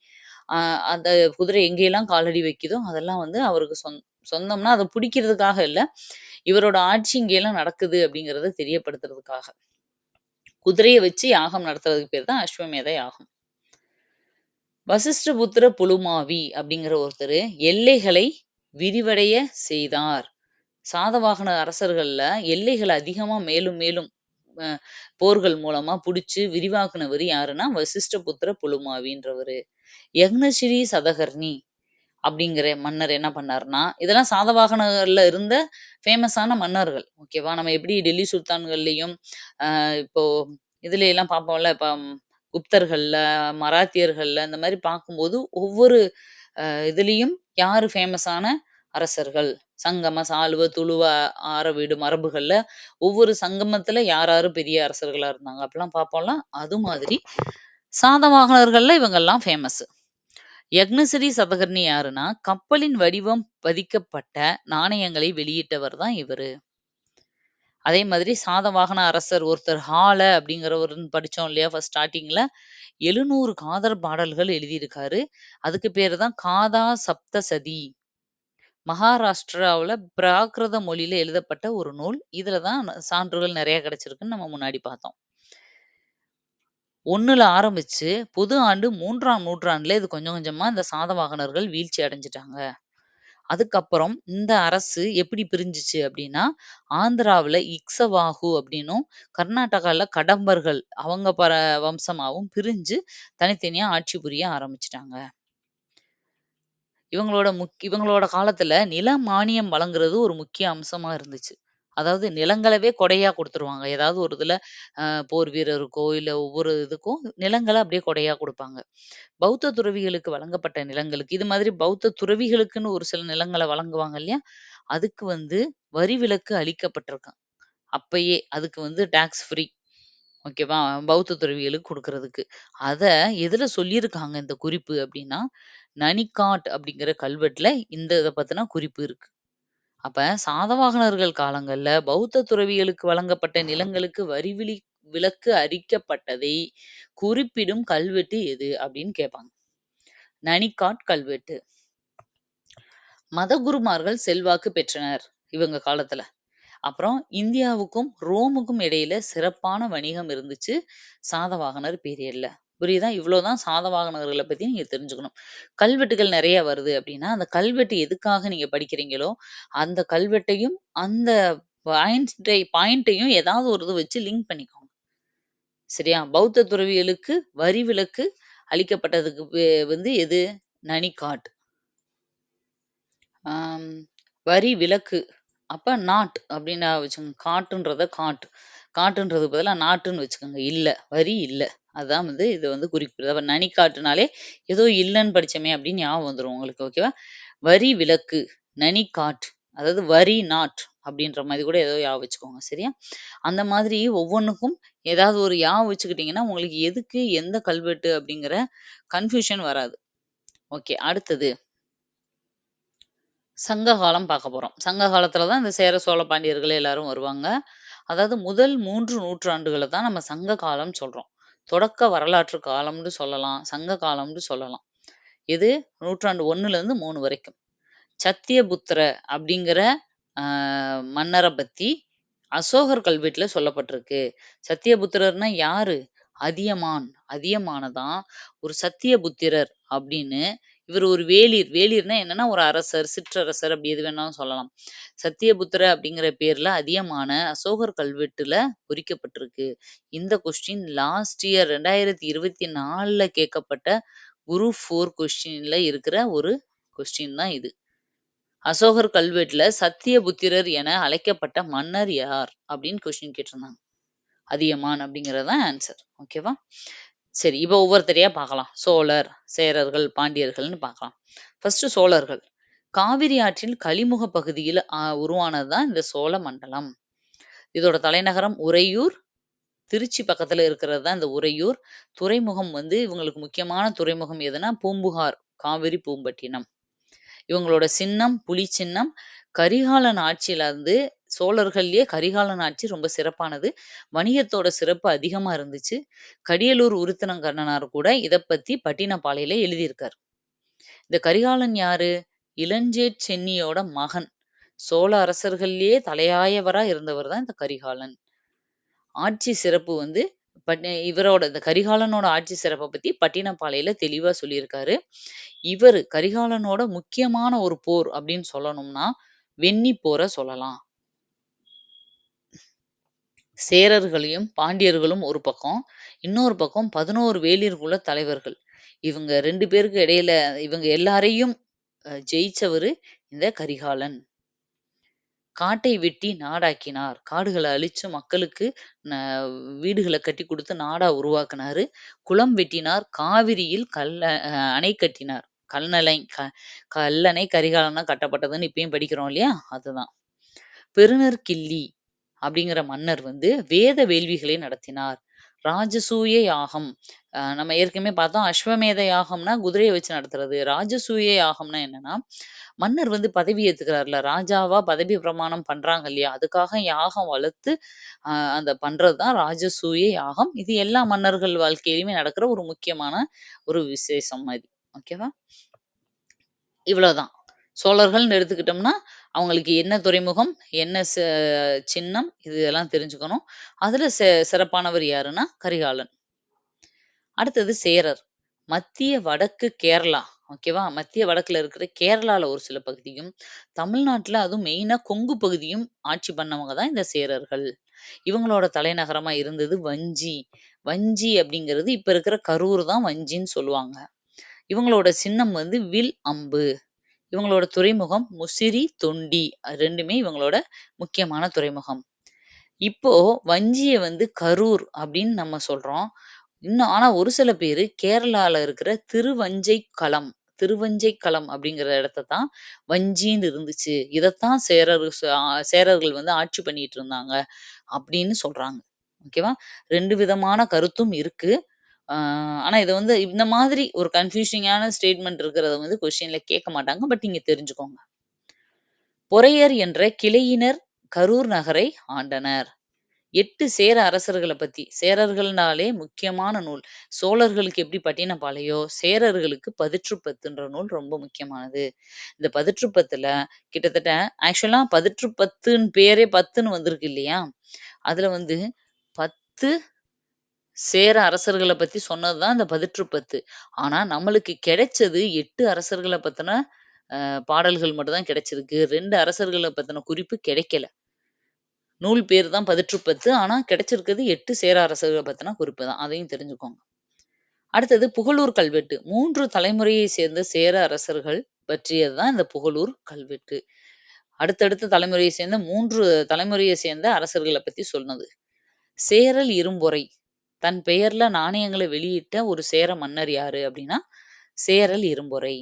அ அந்த குதிரை எங்கேயெல்லாம் காலடி வைக்குதோ, அதெல்லாம் வந்து அவருக்கு சொந்தம்னா, அத புடிக்கிறதுக்காக இல்ல. இவரோட ஆட்சி இங்கேயெல்லாம் நடக்குது அப்படிங்கிறத தெரியப்படுத்துறதுக்காக. குதிரைய வச்சு யாகம் நடத்துறதுக்கு பேர் தான் அஸ்வமேத யாகம். வசிஷ்டபுத்திர புலுமாவி அப்படிங்கிற ஒருத்தரு எல்லைகளை விரிவடைய செய்தார். சாதவாகன அரசர்கள்ல எல்லைகள அதிகமா மேலும் மேலும் அ போர்கள் மூலமா புடிச்சு விரிவாக்குனவரு யாருன்னா, வசிஷ்டபுத்திர புலுமாவின்றவரு. யக்னசிரி சதகர்ணி அப்படிங்கிற மன்னர் என்ன பண்ணாருன்னா, இதெல்லாம் சாதவாகனர்ல இருந்த ஃபேமஸான மன்னர்கள். ஓகேவா? நம்ம எப்படி டெல்லி சுல்தான்கள்லயும், இப்போ இதுல எல்லாம் பார்ப்போம்ல, இப்ப குப்தர்கள்ல, மராத்தியர்கள்ல இந்த மாரி பார்க்கும்போது, ஒவ்வொரு இதுலயும் யாரு ஃபேமஸான அரசர்கள், சங்கம, சாளுவ, துளுவ, ஆரவீடு மரபுகள்ல ஒவ்வொரு சங்கமத்துல யார் யாரு பெரிய அரசர்களா இருந்தாங்க அப்படிலாம் பார்ப்போம்ல. அது மாதிரி சாதவாகனர்கள்ல இவங்கெல்லாம் ஃபேமஸ். யக்னசிரி சதகர்ணி யாருன்னா, கப்பலின் வடிவம் பதிக்கப்பட்ட நாணயங்களை வெளியிட்டவர் தான் இவரு. அதே மாதிரி சாதவாகன அரசர் ஒருத்தர் அப்படிங்கிறவருன்னு படிச்சோம் இல்லையா? ஃபர்ஸ்ட் ஸ்டார்ட்டிங்ல. 700 காதல் பாடல்கள் எழுதியிருக்காரு. அதுக்கு பேரு தான் காதா சப்தசதி. மகாராஷ்டிராவுல பிராகிருத மொழியில எழுதப்பட்ட ஒரு நூல். இதுல தான் சான்றுகள் நெறைய கிடைச்சிருக்குன்னு நம்ம முன்னாடி பார்த்தோம். 1ல ஆரம்பிச்சு பொது ஆண்டு 3ஆம் நூற்றாண்டுல இது கொஞ்சம் கொஞ்சமா இந்த சாதவாகனர்கள் வீழ்ச்சி அடைஞ்சுட்டாங்க. அதுக்கப்புறம் இந்த அரசு எப்படி பிரிஞ்சுச்சு அப்படின்னா, ஆந்திராவுல இக்ஷவாகு அப்படின்னும், கர்நாடகால கடம்பர்கள் அவங்க வம்சமாவும் பிரிஞ்சு தனித்தனியா ஆட்சி புரிய ஆரம்பிச்சுட்டாங்க. இவங்களோட காலத்துல நில மானியம் வழங்குறது ஒரு முக்கிய அம்சமா இருந்துச்சு. அதாவது நிலங்களவே கொடையா குடுத்துருவாங்க. ஏதாவது ஒரு இதுல போர் வீரருக்கோ, இல்ல ஒவ்வொரு இதுக்கும் நிலங்கள அப்படியே கொடையா குடுப்பாங்க. பௌத்த துறவிகளுக்கு வழங்கப்பட்ட நிலங்களுக்கு இது மாதிரி பௌத்த துறவிகளுக்குன்னு ஒரு சில நிலங்கள வழங்குவாங்க இல்லையா? அதுக்கு வரி விலக்கு அளிக்கப்பட்டிருக்காம். அப்பயே அதுக்கு டாக்ஸ் ஃப்ரீ. ஓகேவா? பௌத்த துறவிகளுக்கு குடுக்குறதுக்கு. அத எதுல சொல்லியிருக்காங்க இந்த குறிப்பு அப்டின்னா, நனிகாட் அப்படிங்கிற கல்வெட்டுல இந்த இத பத்தின குறிப்பு இருக்கு. அப்ப சாதவாகனர்கள் காலங்கள்ல பௌத்த துறவிகளுக்கு வழங்கப்பட்ட நிலங்களுக்கு விலக்கு அளிக்கப்பட்டதை குறிப்பிடும் கல்வெட்டு எது? அப்படின்னு கேட்பாங்க. நனிகாட் கல்வெட்டு. மதகுருமார்கள் செல்வாக்கு பெற்றனர் இவங்க காலத்துல. அப்புறம் இந்தியாவுக்கும், ரோமுக்கும் இடையில சிறப்பான வணிகம் இருந்துச்சு. சாதவாகனர் பீரியட்ல. புரியுதா? இவ்வளோதான் சாதவாகனர்கள பத்தி நீங்க தெரிஞ்சுக்கணும். கல்வெட்டுகள் நெறைய வருது அப்டின்னா, அந்த கல்வெட்டு எதுக்காக நீங்க படிக்கிறீங்களோ, அந்த கல்வெட்டையும், அந்த பாயிண்ட்டையும் ஏதாவது ஒரு இது வச்சு லிங்க் பண்ணிக்கோங்க. சரியா? பௌத்த துறவிகளுக்கு வரி விலக்கு அளிக்கப்பட்டதுக்கு எது? நனிகாட். ஆம். வரி விலக்கு. அப்ப நாட் அப்டின்னா வச்சுக்கோங்க. காட்டுன்றதுக்கு பதிலா நாட்டுன்னு வச்சுக்கோங்க. இல்ல. வரி இல்ல. அதான் இது குறிப்பிடுது. அப்ப நனி காட்டுனாலே ஏதோ இல்லன்னு படிச்சோமே அப்டின்னு ஞாபகம் வந்துரும் உங்களுக்கு. ஓகேவா? வரி விலக்கு, நனி காட். அதாவது வரி நாட் அப்டின்ற மாரி கூட ஏதோ ஞாபகம் வச்சுக்கோங்க. சரியா? அந்த மாதிரி ஒவ்வொன்னுக்கும் ஏதாவது ஒரு வச்சுக்கிட்டீங்கன்னா, உங்களுக்கு எதுக்கு எந்த கல்வெட்டு அப்டிங்கிற கன்ஃப்யூஷன் வராது. ஓகே. அடுத்தது சங்க காலம் பார்க்க போறோம். சங்க காலத்துல தான் இந்த சேர, சோழ பாண்டியர்கள் எல்லாரும் வருவாங்க. அதாவது முதல் 3 நூற்றாண்டுகள தான் நம்ம சங்க காலம் சொல்றோம். தொடக்க வரலாற்று காலம்னு சொல்லலாம். சங்க காலம்னு சொல்லலாம். இது நூற்றாண்டு 1லேருந்து 3 வரைக்கும். சத்தியபுத்திர அப்படிங்கிற அ மன்னர பத்தி அசோகர் கல்வெட்டுல சொல்லப்பட்டிருக்கு. சத்தியபுத்திரர்னா யாரு? அதியமான். அதியமான தான் ஒரு சத்தியபுத்திரர் அப்படின்னு இவர் ஒரு வேளிர். வேளிர்னா என்னன்னா ஒரு அரசர், சிற்றரசர் அப்படி எது வேணாலும் சொல்லலாம். சத்தியபுத்திர அப்படிங்கிற பேர்ல அதியமான அசோகர் கல்வெட்டுல பொறிக்கப்பட்டிருக்கு. இந்த கொஸ்டின் லாஸ்ட் இயர் 2024ல கேட்கப்பட்ட குரூப் 4 கொஸ்டின்ல இருக்கிற ஒரு கொஸ்டின் தான் இது. அசோகர் கல்வெட்டுல சத்தியபுத்திரர் என அழைக்கப்பட்ட மன்னர் யார்? அப்படின்னு கொஸ்டின் கேட்டிருந்தாங்க. அதியமான் அப்படிங்கிறது தான் ஆன்சர். ஓகேவா? சரி. இப்ப ஒவ்வொருத்தரையா பார்க்கலாம். சோழர், சேரர்கள், பாண்டியர்கள்ன்னு பார்க்கலாம். ஃபர்ஸ்ட் சோழர்கள். காவிரி ஆற்றின் கலிமுக பகுதியில் உருவானது தான் இந்த சோழ மண்டலம். இதோட தலைநகரம் உறையூர். திருச்சி பக்கத்துல இருக்கிறது தான் இந்த உறையூர். துறைமுகம் இவங்களுக்கு முக்கியமான துறைமுகம் எதுனா பூம்புகார், காவிரி பூம்பட்டினம். இவங்களோட சின்னம், புலி சின்னம். கரிகாலன் ஆட்சியில சோழர்கள்லயே கரிகாலன் ஆட்சி ரொம்ப சிறப்பானது. வணிகத்தோட சிறப்பு அதிகமா இருந்துச்சு. கடியலூர் உருத்திரங்கண்ணனார் கூட இத பத்தி பட்டினப்பாலையில எழுதியிருக்காரு. இந்த கரிகாலன் யாரு? இளஞ்சேட் சென்னியோட மகன். சோழ அரசர்கள்லயே தலையாயவரா இருந்தவர் தான் இந்த கரிகாலன். ஆட்சி சிறப்பு இவரோட இந்த கரிகாலனோட ஆட்சி சிறப்ப பத்தி பட்டினப்பாலையில தெளிவா சொல்லியிருக்காரு. இவரு கரிகாலனோட முக்கியமான ஒரு போர் அப்படின்னு சொல்லணும்னா, வெண்ணி போர சொல்லலாம். சேரர்களையும், பாண்டியர்களும் ஒரு பக்கம். இன்னொரு பக்கம் 11 வேளிர் குல தலைவர்கள். இவங்க 2 பேருக்கு இடையில இவங்க எல்லாரையும் ஜெயிச்சவரு இந்த கரிகாலன். காட்டை வெட்டி நாடாக்கினார். காடுகள அழிச்சு மக்களுக்கு ந வீடுகள கட்டிக் குடுத்து நாடா உருவாக்குனாரு. குளம் வெட்டினார். காவிரியில் அணை கட்டினார். கல்லணை கல்லணை கரிகாலனா கட்டப்பட்டதுன்னு இப்பயும் படிக்கிறோம் இல்லையா? அதுதான். பெருநற்கிள்ளி அப்படிங்கிற மன்னர் வேத வேள்விகளை நடத்தினார். ராஜசூய யாகம். நம்ம ஏற்கனவே பார்த்தோம். அஸ்வமேத யாகம்னா குதிரைய வச்சு நடத்துறது. ராஜசூய யாகம்னா என்னன்னா, மன்னர் வந்து பதவி ஏத்துக்கிறார்ல, ராஜாவா பதவி பிரமாணம் பண்றாங்க இல்லையா? அதுக்காக யாகம் வளர்த்து அந்த பண்றது தான் ராஜசூய யாகம். இது எல்லா மன்னர்கள் வாழ்க்கையிலுமே நடக்கிற ஒரு முக்கியமான ஒரு விசேஷம் அது. ஓகேவா? இவ்வளோதான். சோழர்கள்ன்னு எடுத்துக்கிட்டோம்னா, அவங்களுக்கு என்ன துறைமுகம், என்ன சின்னம் இதெல்லாம் தெரிஞ்சுக்கணும். அதுல சிறப்பானவர் யாருன்னா, கரிகாலன். அடுத்தது சேரர். மத்திய வடக்கு கேரளா. ஓகேவா? மத்திய வடக்குல இருக்கிற கேரளால ஒரு சில பகுதியும், தமிழ்நாட்டுல அதுவும் மெயினா கொங்கு பகுதியும் ஆட்சி பண்ணவங்க தான் இந்த சேரர்கள். இவங்களோட தலைநகரமா இருந்தது வஞ்சி. வஞ்சி அப்படிங்கிறது இப்ப இருக்கிற கரூர் தான் வஞ்சின்னு சொல்லுவாங்க. இவங்களோட சின்னம் வந்து வில், அம்பு. இவங்களோட துறைமுகம் முசிறி, தொண்டி. அது 2மே இவங்களோட முக்கியமான துறைமுகம். இப்போ வஞ்சிய வந்து கரூர் அப்படின்னு நம்ம சொல்றோம். இன்னும் ஆனா ஒரு சில பேரு கேரளால இருக்கிற திருவஞ்சைக்களம் அப்படிங்கிற இடத்த தான் வஞ்சின்னு இருந்துச்சு. இதத்தான் சேரர்கள் வந்து ஆட்சி பண்ணிட்டு இருந்தாங்க அப்படின்னு சொல்றாங்க. ஓகேவா? 2 விதமான கருத்தும் இருக்கு. ஆ ஆனா இத வந்து இந்த மாதிரி ஒரு கன்ஃப்யூசிங்கான ஸ்டேட்மெண்ட் இருக்கிறத வந்து கொஸ்டின்ல கேட்க மாட்டாங்க. பட் நீங்க தெரிஞ்சுக்கோங்க. பொறையர் என்ற கிளையினர் கரூர் நகரை ஆண்டனர். 8 சேர அரசர்கள பத்தி. சேரர்கள்னாலே முக்கியமான நூல். சோழர்களுக்கு எப்படி பட்டினப்பாலையோ, சேரர்களுக்கு பதிற்றுப்பத்துன்ற நூல் ரொம்ப முக்கியமானது. இந்த பதிற்றுப்பத்துல கிட்டத்தட்ட ஆக்சுவலா பதிற்றுப்பத்துன்னு பேரே 10ன்னு வந்திருக்கு இல்லையா? அதுல வந்து 10 சேர அரசர்கள பத்தி சொன்னது தான் இந்த பதிற்றுப்பத்து. ஆனா நம்மளுக்கு கிடைச்சது 8 அரசர்கள பத்தின பாடல்கள் மட்டும் தான் கிடைச்சிருக்கு. 2 அரசர்கள பத்தின குறிப்பு கிடைக்கல. நூல் பேரு தான் பதிற்றுப்பத்து. ஆனா கிடைச்சிருக்கிறது 8 சேர அரசர்கள பத்தின குறிப்பு தான். அதையும் தெரிஞ்சுக்கோங்க. அடுத்தது புகழூர் கல்வெட்டு. 3 தலைமுறையை சேர்ந்த சேர அரசர்கள் பற்றியது தான் இந்த புகழூர் கல்வெட்டு. அடுத்தடுத்த தலைமுறையை சேர்ந்த 3 தலைமுறையை சேர்ந்த அரசர்கள பத்தி சொன்னது. சேரல் இரும்பொறை. தன் பெயர்ல நாணயங்கள வெளியிட்ட ஒரு சேர மன்னர் யாரு அப்டின்னா, சேரல் இரும்பொறை.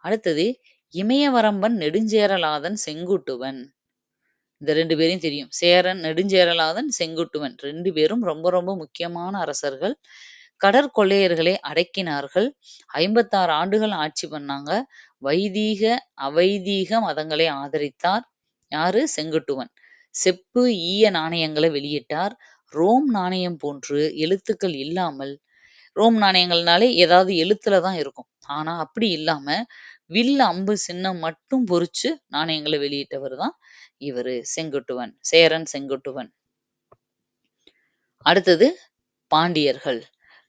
அடுத்தது இமயவரம்பன் நெடுஞ்சேரலாதன் செங்குட்டுவன். இந்த 2 பேரையும் தெரியும். சேரன், நெடுஞ்சேரலாதன், செங்குட்டுவன் 2 பேரும் ரொம்ப ரொம்ப முக்கியமான அரசர்கள். கடற்கொள்ளையர்களை அடக்கினார்கள். 56 ஆண்டுகள் ஆட்சி பண்ணாங்க. வைதீக, அவைதீக மதங்களை ஆதரித்தார். யாரு? செங்குட்டுவன். செப்பு, ஈய நாணயங்கள வெளியிட்டார். ரோம் நாணயம் போன்று எழுத்துக்கள் இல்லாமல் ரோம் நாணயங்கள்னாலே ஏதாவது எழுத்துல தான் இருக்கும். ஆனா அப்படி இல்லாம, வில், அம்பு சின்னம் மட்டும் பொறிச்சு நாணயங்கள வெளியிட்டவர் தான் இவரு செங்குட்டுவன். சேரன் செங்குட்டுவன். அடுத்தது பாண்டியர்கள்.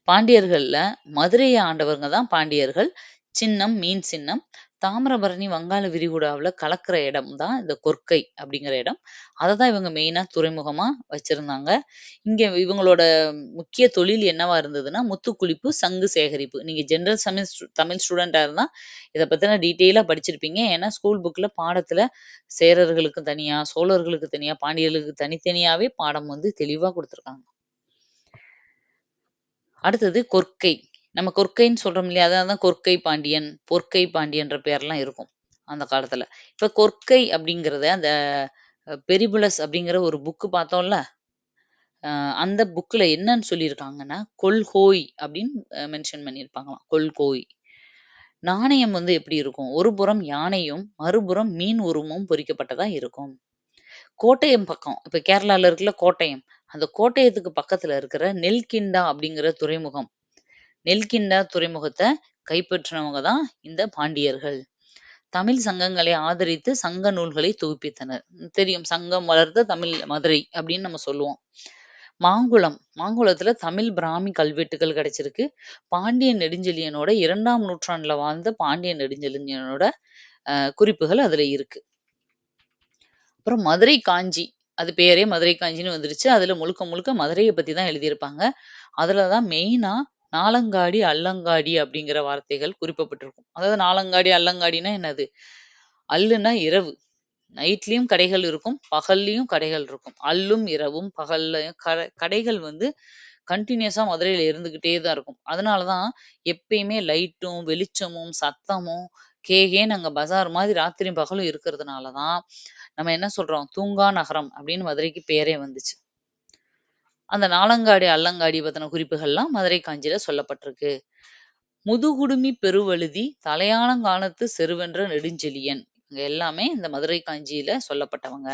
பாண்டியர்கள்ல மதுரைய ஆண்டவங்க தான் பாண்டியர்கள். சின்னம் மீன் சின்னம். தாமிரபரணி வங்காள விரிகுடாவுல கலக்கிற இடம் தான் இந்த கொற்கை அப்படிங்கிற இடம். அத தான் இவங்க மெயினா துறைமுகமா வச்சிருந்தாங்க. இங்க இவங்களோட முக்கிய தொழில் என்னவா இருந்ததுன்னா, முத்துக்குளிப்பு, சங்கு சேகரிப்பு. நீங்க ஜெனரல் தமிழ் ஸ்டூடெண்ட்டா இருந்தா இத பத்தின டீட்டெயிலா படிச்சிருப்பீங்க. ஏன்னா ஸ்கூல் புக்ல பாடத்துல சேரர்களுக்கு தனியா, சோழர்களுக்கு தனியா, பாண்டியர்களுக்கு தனித்தனியாவே பாடம் வந்து தெளிவா குடுத்துருக்காங்க. அடுத்தது கொற்கை. நம்ம கொற்கைன்னு சொல்றோம் இல்லையா? அதனால தான் கொற்கை பாண்டியன், பொற்கை பாண்டியன்ற பேர்லாம் இருக்கும். அந்த காலத்துல. இப்ப கொற்கை அப்படிங்கிறத அந்த பெரிபுலஸ் அப்படிங்கிற ஒரு புக் பார்த்தோம்ல. அ அந்த புக்ல என்னன்னு சொல்லியிருக்காங்கன்னா, கொள்கோய் அப்படின்னு மென்ஷன் பண்ணியிருப்பாங்களாம். கொள்கோய். நாணயம் வந்து எப்படி இருக்கும்? ஒரு புறம் யானையும், மறுபுறம் மீன் உருவமும் பொறிக்கப்பட்டதா இருக்கும். கோட்டயம் பக்கம், இப்ப கேரளால இருக்குல்ல கோட்டயம். அந்த கோட்டயத்துக்கு பக்கத்துல இருக்கிற நெல்கிண்டா அப்படிங்கிற துறைமுகம். நெல்கிண்டா துறைமுகத்த கைப்பற்றினவங்க தான் இந்த பாண்டியர்கள். தமிழ் சங்கங்களை ஆதரித்து சங்க நூல்களை தொகுப்பித்தனர். தெரியும் சங்கம் வளர்த்த தமிழ் மதுரை அப்படின்னு நம்ம சொல்லுவோம். மாங்குளம். மாங்குளத்துல தமிழ் பிராமி கல்வெட்டுகள் கிடைச்சிருக்கு. பாண்டிய நெடுஞ்செழியனோட 2ஆம் நூற்றாண்டுல வாழ்ந்த பாண்டிய நெடுஞ்செழியனோட குறிப்புகள் அதுல இருக்கு. அப்புறம் மதுரை காஞ்சி. அது பேரே மதுரை காஞ்சின்னு வந்துருச்சு. அதுல முழுக்க முழுக்க மதுரைய பத்தி தான் எழுதியிருப்பாங்க. அதுல தான் மெயினா நாலங்காடி, அல்லங்காடி அப்படிங்கிற வார்த்தைகள் குறிப்பிடப்பட்டிருக்கும். அதாவது நாலங்காடி, அல்லங்காடின்னா என்னது? அல்லுனா இரவு. நைட்லயும் கடைகள் இருக்கும். பகல்லேயும் கடைகள் இருக்கும். அல்லும், இரவும், பகல்லையும் கடைகள் வந்து கன்டினியூஸா மதுரையில இருந்துகிட்டே தான் இருக்கும். அதனால தான் எப்பயுமே லைட்டும், வெளிச்சமும், சத்தமும் கேகேன்னு அங்க பஜார் மாதிரி ராத்திரியும் பகலும் இருக்கிறதுனால தான் நம்ம என்ன சொல்றோம்? தூங்கா நகரம் அப்படின்னு மதுரைக்கு பேரே வந்துச்சு. அந்த நாலங்காடி, அல்லங்காடி பத்தின குறிப்புகள்லாம் மதுரை காஞ்சியில சொல்லப்பட்டிருக்கு. "முதுகுடுமி பெருவழுதி தலையாலங்கானத்து செருவென்ற நெடுஞ்செழியன்" இவங்க எல்லாமே இந்த மதுரை காஞ்சியில சொல்லப்பட்டவங்க.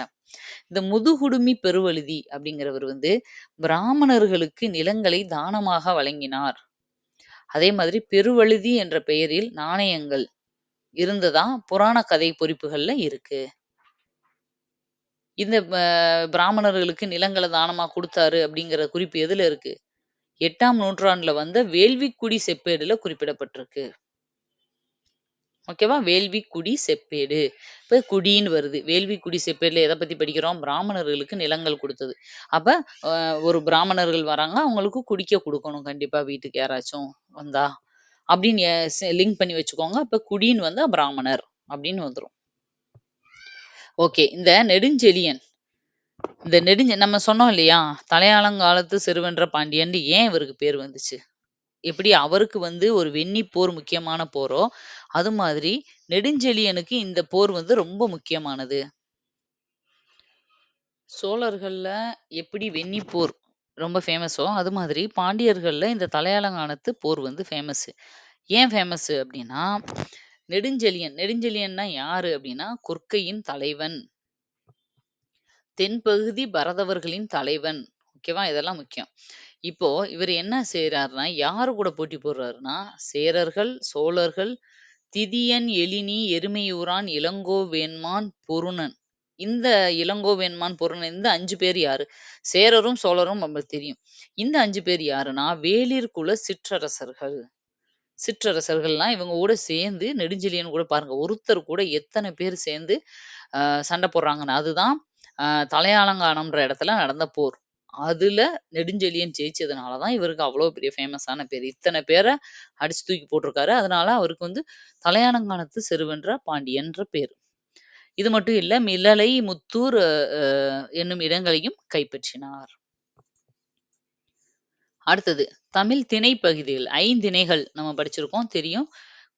இந்த முதுகுடுமி பெருவழுதி அப்படிங்கிறவர் வந்து பிராமணர்களுக்கு நிலங்களை தானமாக வழங்கினார். அதே மாதிரி பெருவழுதி என்ற பெயரில் நாணயங்கள் இருந்ததா புராண கதை பொறிப்புகள்ல இருக்கு. இந்த பிராமணர்களுக்கு நிலங்கள தானமா குடுத்தாரு அப்படிங்கிற குறிப்பு எதுல இருக்கு? 8ஆம் நூற்றாண்டுல வந்த வேள்விக்குடி செப்பேடுல குறிப்பிடப்பட்டிருக்கு. ஓகேவா? வேள்விக்குடி செப்பேடு. இப்ப குடின்னு வருது. வேள்விக்குடி செப்பேடுல எத பத்தி படிக்கிறோம்? பிராமணர்களுக்கு நிலங்கள் குடுத்தது. அப்ப அ ஒரு பிராமணர்கள் வராங்க. அவங்களுக்கு குடிக்க குடுக்கணும் கண்டிப்பா வீட்டுக்கு யாராச்சும் வந்தா. அப்படின்னு லிங்க் பண்ணி வச்சுக்கோங்க. அப்ப குடின்னு வந்தா பிராமணர் அப்படின்னு வந்துரும். ஓகே. இந்த நெடுஞ்செழியன் நம்ம சொன்னோம் இல்லையா? தலையாலங்காலத்து செருவென்ற பாண்டியன்னு ஏன் இவருக்கு பேர் வந்துச்சு? எப்படி அவருக்கு வந்து ஒரு வெண்ணி போர் முக்கியமான போரோ, அது மாதிரி நெடுஞ்செழியனுக்கு இந்த போர் வந்து ரொம்ப முக்கியமானது. சோழர்கள்ல எப்படி வெண்ணி போர் ரொம்ப ஃபேமஸோ, அது மாதிரி பாண்டியர்கள்ல இந்த தலையாலங்கானத்து போர் வந்து ஃபேமஸு. ஏன் ஃபேமஸு அப்படின்னா, நெடுஞ்செழியன்னா யாரு அப்படின்னா, கொற்கையின் தலைவன். தென்பகுதி பரதவர்களின் தலைவன். ஓகேவா? இதெல்லாம் முக்கியம். இப்போ இவரு என்ன செய்றாருன்னா, யாரு கூட போட்டி போடுறாருன்னா, சேரர்கள், சோழர்கள், திதியன், எழினி, எருமையூரான், இளங்கோவேண்மான், பொருநன். இந்த இளங்கோவேண்மான், பொருநன் இந்த 5 பேர் யாரு? சேரரும், சோழரும் நம்மளுக்கு தெரியும். இந்த 5 பேர் யாருன்னா, வேளிர் குல சிற்றரசர்கள். சிற்றரசர்கள்லாம் இவங்க கூட சேர்ந்து நெடுஞ்செழியன் கூட பாருங்க, ஒருத்தர் கூட எத்தன பேர் சேர்ந்து அ சண்டை போடுறாங்கன்னு. அதுதான் அ தலையாலங்கானம்ன்ற இடத்துல நடந்த போர். அதுல நெடுஞ்செழியன் ஜெயிச்சதுனால தான் இவருக்கு அவ்வளோ பெரிய ஃபேமஸான பேரு. இத்தன பேர அடிச்சு தூக்கி போட்டுருக்காரு. அதனால அவருக்கு வந்து தலையாலங்கானத்து செருவென்ற பாண்டியன்ற பேரு. இது மட்டும் இல்ல, மிளலை, முத்தூர் அ என்னும் இடங்களையும் கைப்பற்றினார். அடுத்தது தமிழ் திணை பகுதிகள். ஐந்திணைகள் நம்ம படிச்சிருக்கோம் தெரியும்.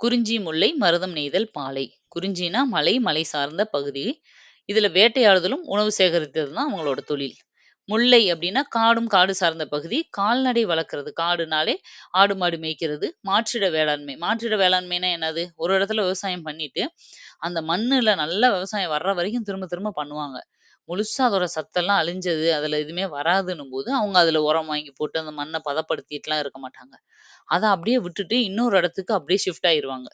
குறிஞ்சி, முல்லை, மருதம் நெய்தல், பாலை. குறிஞ்சினா மலை, மலை சார்ந்த பகுதி. இதுல வேட்டையாடுதலும், உணவு சேகரித்தது தான் அவங்களோட தொழில். முல்லை அப்படின்னா காடும், காடு சார்ந்த பகுதி. கால்நடை வளர்க்கறது. காடுனாலே ஆடு, மாடு மேய்க்கிறது. மாற்றிட வேளாண்மை. மாற்றிட வேளாண்மைன்னா என்னது? ஒரு இடத்துல விவசாயம் பண்ணிட்டு, அந்த மண்ணுல நல்லா விவசாயம் வர்ற வரைக்கும் திரும்ப திரும்ப பண்ணுவாங்க. முழுசா அதோட சத்தெல்லாம் அழிஞ்சது, அதுல எதுவுமே வராதுன்னும்போது, அவங்க அதுல உரம் வாங்கி போட்டு அந்த மண்ண பதப்படுத்திட்டுலாம் இருக்க மாட்டாங்க. அத அப்படியே விட்டுட்டு இன்னொரு இடத்துக்கு அப்படியே ஷிஃப்ட் ஆயிருவாங்க.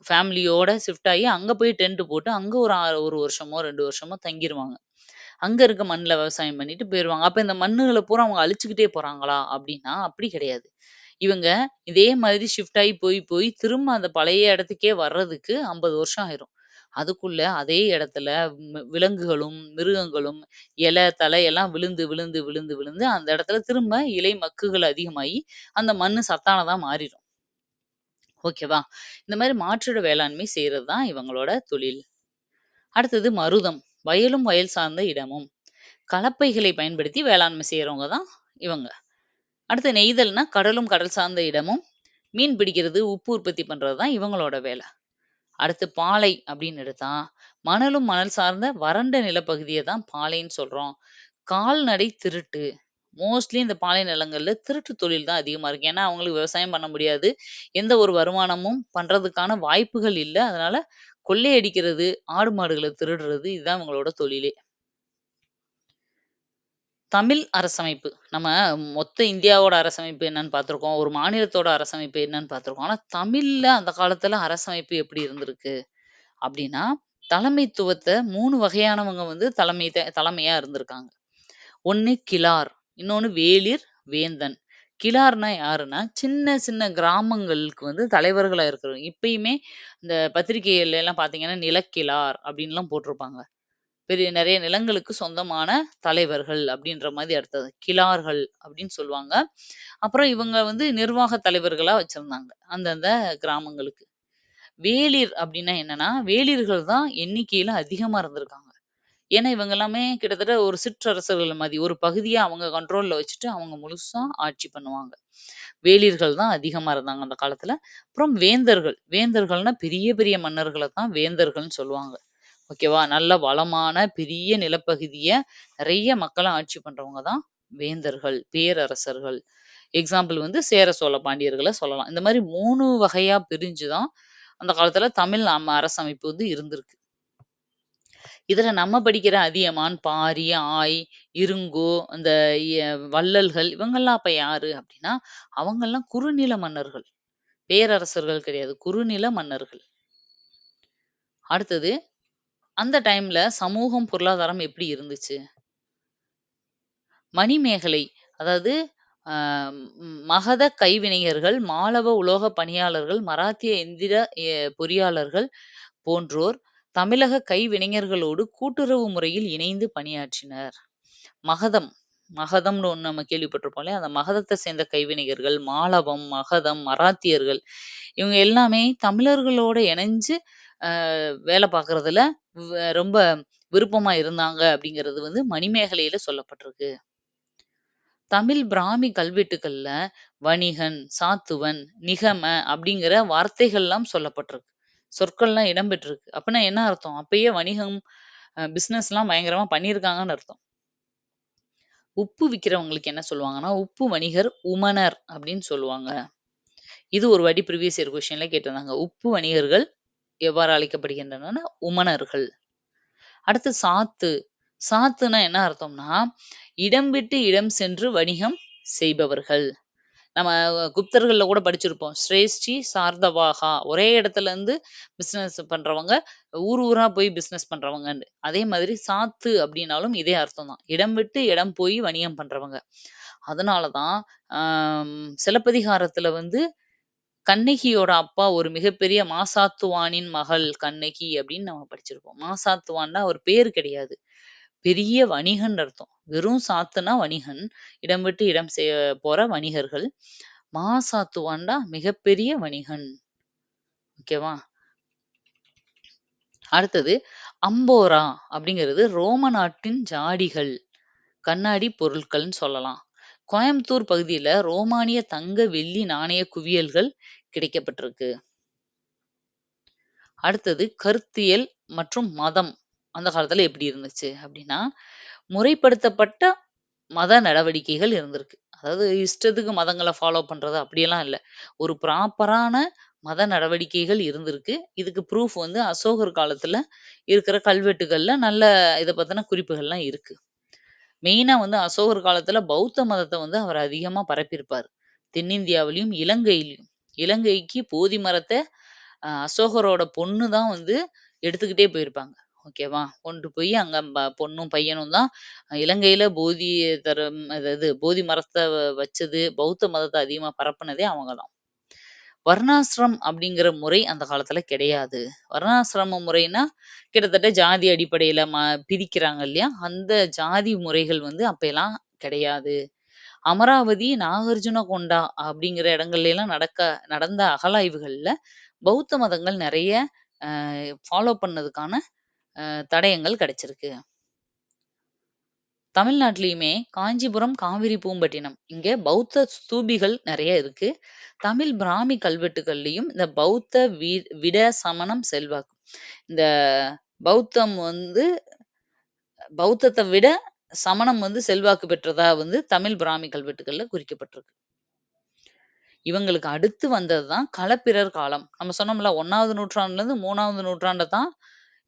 ஃபேமிலியோட ஷிஃப்ட் ஆயி அங்க போய் டென்ட் போட்டு அங்க ஒரு 1 வருஷமோ, 2 வருஷமோ தங்கிருவாங்க. அங்க இருக்க மண்ணுல விவசாயம் பண்ணிட்டு போயிருவாங்க. அப்ப இந்த மண்ணுகள பூரா அவங்க அழிச்சுக்கிட்டே போறாங்களா? அப்படின்னா, அப்படி கிடையாது. இவங்க இதே மாதிரி ஷிஃப்ட் ஆயி போய், போய் திரும்ப அந்த பழைய இடத்துக்கே வர்றதுக்கு 50 வருஷம் ஆயிரும். அதுக்குள்ள அதே இடத்துல விலங்குகளும், மிருகங்களும், இலை, தழை எல்லாம் விழுந்து, விழுந்து, விழுந்து, விழுந்து அந்த இடத்துல திரும்ப இலை மக்குகள் அதிகமாயி, அந்த மண்ணு சத்தானதா மாறிரும். ஓகேவா? இந்த மாரி மாற்றுட வேளாண்மை செய்றது தான் இவங்களோட தொழில். அடுத்தது மருதம். வயலும், வயல் சார்ந்த இடமும். கலப்பைகளை பயன்படுத்தி வேளாண்மை செய்றவங்க தான் இவங்க. அடுத்து நெய்தல்னா கடலும், கடல் சார்ந்த இடமும். மீன் பிடிக்கிறது, உப்பு உற்பத்தி பண்றது தான் இவங்களோட வேலை. அடுத்து பாலை அப்படின்னு எடுத்தா, மணலும் மணல் சார்ந்த வறண்ட நிலப்பகுதிய தான் பாலைன்னு சொல்றோம். கால்நடை திருட்டு. மோஸ்ட்லி இந்த பாலை நிலங்கள்ல திருட்டு தொழில் தான் அதிகமா இருக்கு. ஏன்னா, அவங்களுக்கு விவசாயம் பண்ண முடியாது. எந்த ஒரு வருமானமும் பண்றதுக்கான வாய்ப்புகள் இல்ல. அதனால கொள்ளையடிக்கிறது, ஆடு மாடுகள திருடுறது இதுதான் இவங்களோட தொழிலே. தமிழ் அரசமைப்பு. நம்ம மொத்த இந்தியாவோட அரசமைப்பு என்னன்னு பார்த்துருக்கோம். ஒரு மாநிலத்தோட அரசமைப்பு என்னன்னு பார்த்துருக்கோம். ஆனா, தமிழ்ல அந்த காலத்துல அரசமைப்பு எப்படி இருந்திருக்கு? அப்படின்னா, தலைமைத்துவத்த 3 வகையானவங்க வந்து தலைமையா இருந்திருக்காங்க. ஒண்ணு கிழார், இன்னொன்னு வேளிர், வேந்தன். கிழார்னா யாருன்னா, சின்ன சின்ன கிராமங்களுக்கு வந்து தலைவர்களா இருக்கிறவங்க. இப்பயுமே இந்த பத்திரிகைகள்ல எல்லாம் பார்த்தீங்கன்னா, நிலக்கிழார் அப்படின்லாம் போட்டிருப்பாங்க. பெரிய நெறைய நிலங்களுக்கு சொந்தமான தலைவர்கள் அப்படின்ற மாரி அர்த்தம். கிழார்கள் அப்படின்னு சொல்லுவாங்க. அப்புறம் இவங்க வந்து நிர்வாக தலைவர்களா வச்சிருந்தாங்க. அந்தந்த கிராமங்களுக்கு. வேளிர் அப்டின்னா என்னன்னா, வேளிர்கள் தான் எண்ணிக்கையில அதிகமா இருந்திருக்காங்க. ஏன்னா, இவங்க எல்லாமே கிட்டத்தட்ட ஒரு சிற்றரசர்கள் மாரி. ஒரு பகுதிய அவங்க கண்ட்ரோல்ல வச்சுட்டு, அவங்க முழுசா ஆட்சி பண்ணுவாங்க. வேளிர்கள் தான் அதிகமா இருந்தாங்க அந்த காலத்துல. அப்புறம் வேந்தர்கள். வேந்தர்கள்னா பெரிய பெரிய மன்னர்கள தான் வேந்தர்கள்ன்னு சொல்லுவாங்க. ஓகேவா? நல்ல வளமான பெரிய நிலப்பகுதிய நெறைய மக்கள ஆட்சி பண்றவங்க தான் வேந்தர்கள், பேரரசர்கள். எக்ஸாம்பிள் வந்து சேர, சோழ, பாண்டியர்கள சொல்லலாம். இந்த மாரி 3 வகையா பிரிஞ்சு தான் அந்த காலத்துல தமிழ் அரசமைப்பு வந்து இருந்திருக்கு. இதுல நம்ம படிக்கிற அதியமான், பாரி, ஆய், இருங்கோ, இந்த வள்ளல்கள் இவங்கலாம் அப்ப யாரு அப்டின்னா, அவங்கலாம் குறுநில மன்னர்கள். பேரரசர்கள் கிடையாது. குறுநில மன்னர்கள். அடுத்தது அந்த டைம்ல சமூகம், பொருளாதாரம் எப்படி இருந்துச்சு? மணிமேகலை அதாவது அ மகத கைவினைஞர்கள், மாளவ உலோக பணியாளர்கள், மராத்திய எந்திர பொறியாளர்கள் போன்றோர் தமிழக கைவினைஞர்களோடு கூட்டுறவு முறையில் இணைந்து பணியாற்றினர். மகதம். மகதம்னு ஒண்ணு நம்ம கேள்விப்பட்டிருப்போம் இல்லையா? அந்த மகதத்த சேர்ந்த கைவினைஞர்கள், மாளவம், மகதம், மராத்தியர்கள் இவங்க எல்லாமே தமிழர்களோட இணைஞ்சு வேலை பார்க்கறதுல ரொம்ப விருப்பமா இருந்தாங்க அப்படிங்கிறது வந்து மணிமேகலையில சொல்லப்பட்டிருக்கு. தமிழ் பிராமி கல்வெட்டுக்கள்ல வணிகன், சாத்துவன், நிகம அப்படிங்கிற வார்த்தைகள்லாம் சொல்லப்பட்டிருக்கு. சொற்கள்லாம் இடம்பெற்றிருக்கு. அப்பன்னா என்ன அர்த்தம்? அப்பயே வணிகம், பிசினஸ்லாம் பயங்கரமா பண்ணியிருக்காங்கன்னு அர்த்தம். உப்பு விக்கிறவங்களுக்கு என்ன சொல்லுவாங்கன்னா, உப்பு வணிகர், உமணர் அப்படின்னு சொல்லுவாங்க. இது ஒரு வாட்டி ப்ரீவியஸ் இயர் கொஸ்டின்ல கேட்டிருந்தாங்க. உப்பு வணிகர்கள் எவ்வாறு அழைக்கப்படுகின்றனன்னா, உமணர்கள். அடுத்து சாத்து. சாத்துனா என்ன அர்த்தம்னா, இடம் விட்டு இடம் சென்று வணிகம் செய்பவர்கள். நம்ம குப்தர்கள்ல கூட படிச்சிருப்போம். சிரேஷ்டி சார்தவாகா. ஒரே இடத்துல இருந்து பிசினஸ் பண்றவங்க, ஊர் ஊரா போய் பிசினஸ் பண்றவங்கன்னு. அதே மாதிரி சாத்து அப்டின்னாலும் இதே அர்த்தம் தான். இடம் விட்டு இடம் போய் வணிகம் பண்றவங்க. அதனால தான் சிலப்பதிகாரத்துல வந்து கண்ணகியோட அப்பா ஒரு மிகப்பெரிய மாசாத்துவானின் மகள் கண்ணகி அப்படின்னு நம்ம படிச்சிருப்போம். மாசாத்துவான்னா ஒரு பேரு கிடையாது. பெரிய வணிகன்னு அர்த்தம். வெறும் சாத்துனா வணிகன். இடம் விட்டு இடம் போற வணிகர்கள். மாசாத்துவான்டா மிகப்பெரிய வணிகன். ஓகேவா? அடுத்தது அம்போரா அப்படிங்கிறது ரோம நாட்டின் ஜாடிகள், கண்ணாடி பொருட்கள்னு சொல்லலாம். கோயம்புத்தூர் பகுதியில ரோமானிய தங்க, வெள்ளி நாணய குவியல்கள் கிடைக்கப்பட்டிருக்கு. அடுத்தது கருத்தியல் மற்றும் மதம். அந்த காலத்துல எப்படி இருந்துச்சு அப்படின்னா, முறைப்படுத்தப்பட்ட மத நடவடிக்கைகள் இருந்திருக்கு. அதாவது இஷ்டத்துக்கு மதங்கள ஃபாலோ பண்றது அப்படியெல்லாம் இல்ல. ஒரு ப்ராப்பரான மத நடவடிக்கைகள் இருந்திருக்கு. இதுக்கு ப்ரூஃப் வந்து அசோகர் காலத்துல இருக்கிற கல்வெட்டுகள்ல நல்ல இத பத்தின குறிப்புகள்லாம் இருக்கு. மெயினா வந்து அசோகர் காலத்துல பௌத்த மதத்த வந்து அவர் அதிகமா பரப்பியிருப்பாரு. தென்னிந்தியாவிலயும், இலங்கையிலயும். இலங்கைக்கு போதி மரத்த அசோகரோட பொண்ணு தான் வந்து எடுத்துக்கிட்டே போயிருப்பாங்க. ஓகேவா? கொண்டு போய் அங்க பொண்ணும், பையனும் தான் இலங்கையில போதி தரம் அதாவது போதி மரத்த வச்சது, பௌத்த மதத்த அதிகமா பரப்புனதே அவங்க தான். வர்ணாசிரம் அப்படிங்கிற முறை அந்த காலத்துல கிடையாது. வர்ணாசிரம முறைன்னா, கிட்டத்தட்ட ஜாதி அடிப்படையில பிரிக்கிறாங்க இல்லையா? அந்த ஜாதி முறைகள் வந்து அப்பலாம் கிடையாது. அமராவதி, நாகார்ஜுனகொண்டா அப்படிங்கிற இடங்கள்லலாம் நடந்த அகழாய்வுகள்ல பௌத்த மதங்கள் நெறைய ஃபாலோ பண்ணதுக்கான தடயங்கள் கிடைச்சிருக்கு. தமிழ்நாட்டிலயுமே காஞ்சிபுரம், காவிரி பூம்பட்டினம் இங்க பௌத்த ஸ்தூபிகள் நெறைய இருக்கு. தமிழ் பிராமி கல்வெட்டுகள்லயும் இந்த பௌத்த விட சமணம் செல்வாக்கு. இந்த பௌத்தம் வந்து பௌத்தத்த விட சமணம் வந்து செல்வாக்கு பெற்றதா வந்து தமிழ் பிராமி கல்வெட்டுகள்ல குறிக்கப்பட்டிருக்கு. இவங்களுக்கு அடுத்து வந்தது தான் களப்பிரர் காலம். நம்ம சொன்னோம்ல 1வது நூற்றாண்டுலேருந்து 3வது நூற்றாண்ட தான்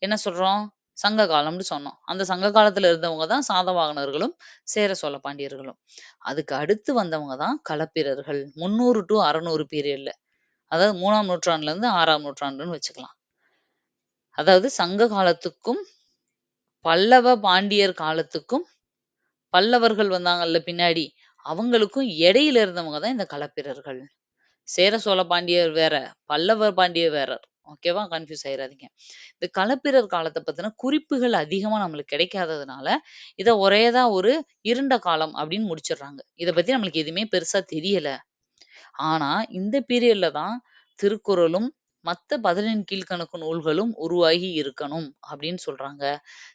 என்ன சொல்றோம்? சங்க காலம்னு சொன்னோம். அந்த சங்க காலத்துல இருந்தவங்க தான் சாதவாகனர்களும், சேர சோழ பாண்டியர்களும். அதுக்கு அடுத்து வந்தவங்க தான் களப்பிரர்கள். 300 டூ 600 பீரியட்ல. அதாவது 3ஆம் நூற்றாண்டுலேருந்து 6ஆம் நூற்றாண்டுன்னு வச்சுக்கலாம். அதாவது சங்க காலத்துக்கும், பல்லவ, பாண்டியர் காலத்துக்கும், பல்லவர்கள் வந்தாங்கல்ல பின்னாடி, அவங்களுக்கும் இடையில இருந்தவங்க தான் இந்த களப்பிரர்கள். சேர சோழ பாண்டியர் வேற, பல்லவ பாண்டியர் வேற. ஓகேவா? கன்ஃப்யூஸ் ஆயிறாதீங்க. இந்த களப்பிரர் காலத்த பத்தின குறிப்புகள் அதிகமா நம்மளுக்கு கிடைக்காததுனால, இத ஒரேதா ஒரு இருண்ட காலம் அப்படின்னு முடிச்சுடுறாங்க. இத பத்தி நம்மளுக்கு எதுவுமே பெருசா தெரியல. ஆனா, இந்த பீரியட்ல தான் திருக்குறளும், மத்த 17 கீழ்க்கணக்கு நூல்களும் உருவாகி இருக்கணும் அப்படின்னு சொல்றாங்க.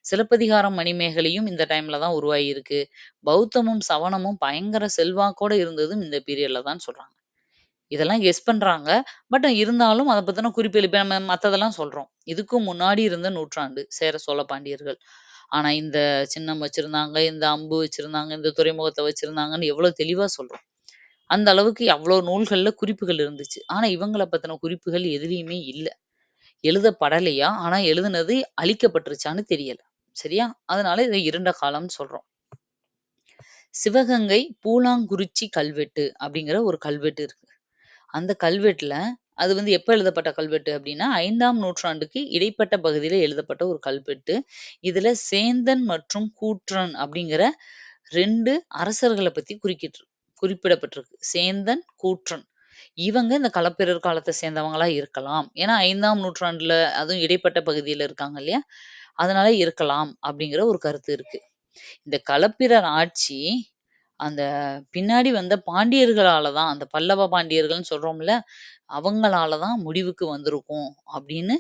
சிலப்பதிகாரம், மணிமேகலையும் இந்த டைம்ல தான் உருவாகியிருக்கு. பௌத்தமும், சமணமும் பயங்கர செல்வாக்கோட இருந்ததும் இந்த பீரியட்ல தான் சொல்றாங்க. இதெல்லாம் கெஸ் பண்றாங்க. பட் இருந்தாலும் அத பத்தின குறிப்புகள் இப்ப நம்ம மத்ததெல்லாம் சொல்றோம். இதுக்கும் முன்னாடி இருந்த நூற்றாண்டு சேர, சோழ பாண்டியர்கள். ஆனா இந்த சின்னம் வச்சிருந்தாங்க, இந்த அம்பு வச்சிருந்தாங்க, இந்த துறைமுகத்த வச்சிருந்தாங்கன்னு எவ்வளோ தெளிவா சொல்றோம். அந்த அளவுக்கு அவ்ளோ நூல்கள்ல குறிப்புகள் இருந்துச்சு. ஆனா இவங்கள பத்தின குறிப்புகள் எதுலயுமே இல்ல. எழுதப்படலையா, ஆனா எழுதுனது அழிக்கப்பட்டுருச்சான்னு தெரியல. சரியா? அதனால இத இருண்ட காலம்னு சொல்றோம். சிவகங்கை பூலாங்குறிச்சி கல்வெட்டு அப்படிங்கிற ஒரு கல்வெட்டு இருக்கு. அந்த கல்வெட்டுல அது வந்து எப்ப எழுதப்பட்ட கல்வெட்டு அப்படின்னா, 5ஆம் நூற்றாண்டுக்கு இடைப்பட்ட பகுதியில எழுதப்பட்ட ஒரு கல்வெட்டு. இதுல சேந்தன் மற்றும் கூற்றன் அப்படிங்கிற 2 அரசர்கள பத்தி குறிப்பிடப்பட்டிருக்கு. சேந்தன், கூற்றன். இவங்க இந்த களப்பிரர் காலத்த சேர்ந்தவங்களா இருக்கலாம். ஏன்னா 5ஆம் நூற்றாண்டுல அதுவும் இடைப்பட்ட பகுதியில இருக்காங்க இல்லையா? அதனால இருக்கலாம் அப்படிங்கிற ஒரு கருத்து இருக்கு. இந்த களப்பிரர் ஆட்சி அந்த பின்னாடி வந்த பாண்டியர்களால தான், அந்த பல்லவ பாண்டியர்கள்ன்னு சொல்றோம்ல, அவங்களால தான் முடிவுக்கு வந்திருக்கும் அப்படின்னு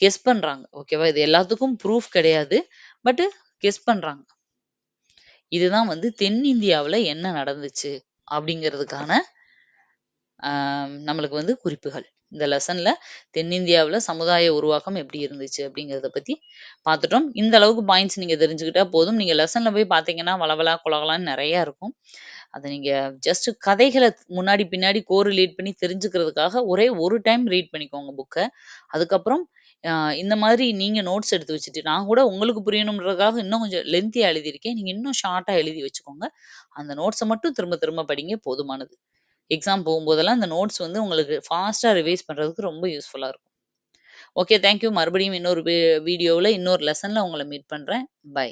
கெஸ் பண்றாங்க. ஓகேவா? இது எல்லாத்துக்கும் ப்ரூஃப் கிடையாது. பட் கெஸ் பண்றாங்க. இதுதான் வந்து தென்னிந்தியாவுல என்ன நடந்துச்சு அப்படிங்கிறதுக்கான நம்மளுக்கு வந்து குறிப்புகள். இந்த லெசன்ல தென்னிந்தியாவுல சமுதாய உருவாக்கம் எப்படி இருந்துச்சு அப்படிங்கிறத பத்தி பார்த்துட்டோம். இந்த அளவுக்கு பாயிண்ட்ஸ் நீங்க தெரிஞ்சுக்கிட்டா போதும். நீங்க லெசன்ல போய் பார்த்தீங்கன்னா, வளவலா, கொலகலான்னு நெறைய இருக்கும். அத நீங்க ஜஸ்ட் கதைகள முன்னாடி, பின்னாடி கோரிலேட் பண்ணி தெரிஞ்சுக்கிறதுக்காக ஒரே ஒரு டைம் ரீட் பண்ணிக்கோங்க புக்க. அதுக்கப்புறம் அ இந்த மாதிரி நீங்க நோட்ஸ் எடுத்து வச்சுட்டு, நான் கூட உங்களுக்கு புரியணும்ன்றதுக்காக இன்னும் கொஞ்சம் லென்த்தியா எழுதியிருக்கேன். நீங்க இன்னும் ஷார்ட்டா எழுதி வச்சுக்கோங்க. அந்த நோட்ஸ மட்டும் திரும்ப திரும்ப படிங்க போதுமானது. எக்ஸாம் போகும்போதெல்லாம் இந்த நோட்ஸ் வந்து உங்களுக்கு ஃபாஸ்ட்டா ரிவைஸ் பண்றதுக்கு ரொம்ப யூஸ்ஃபுல்லா இருக்கும். Okay, thank you. மறுபடியும் இன்னொரு வீடியோவுல, இன்னொரு லெசன்ல உங்கள மீட் பண்றேன். பை.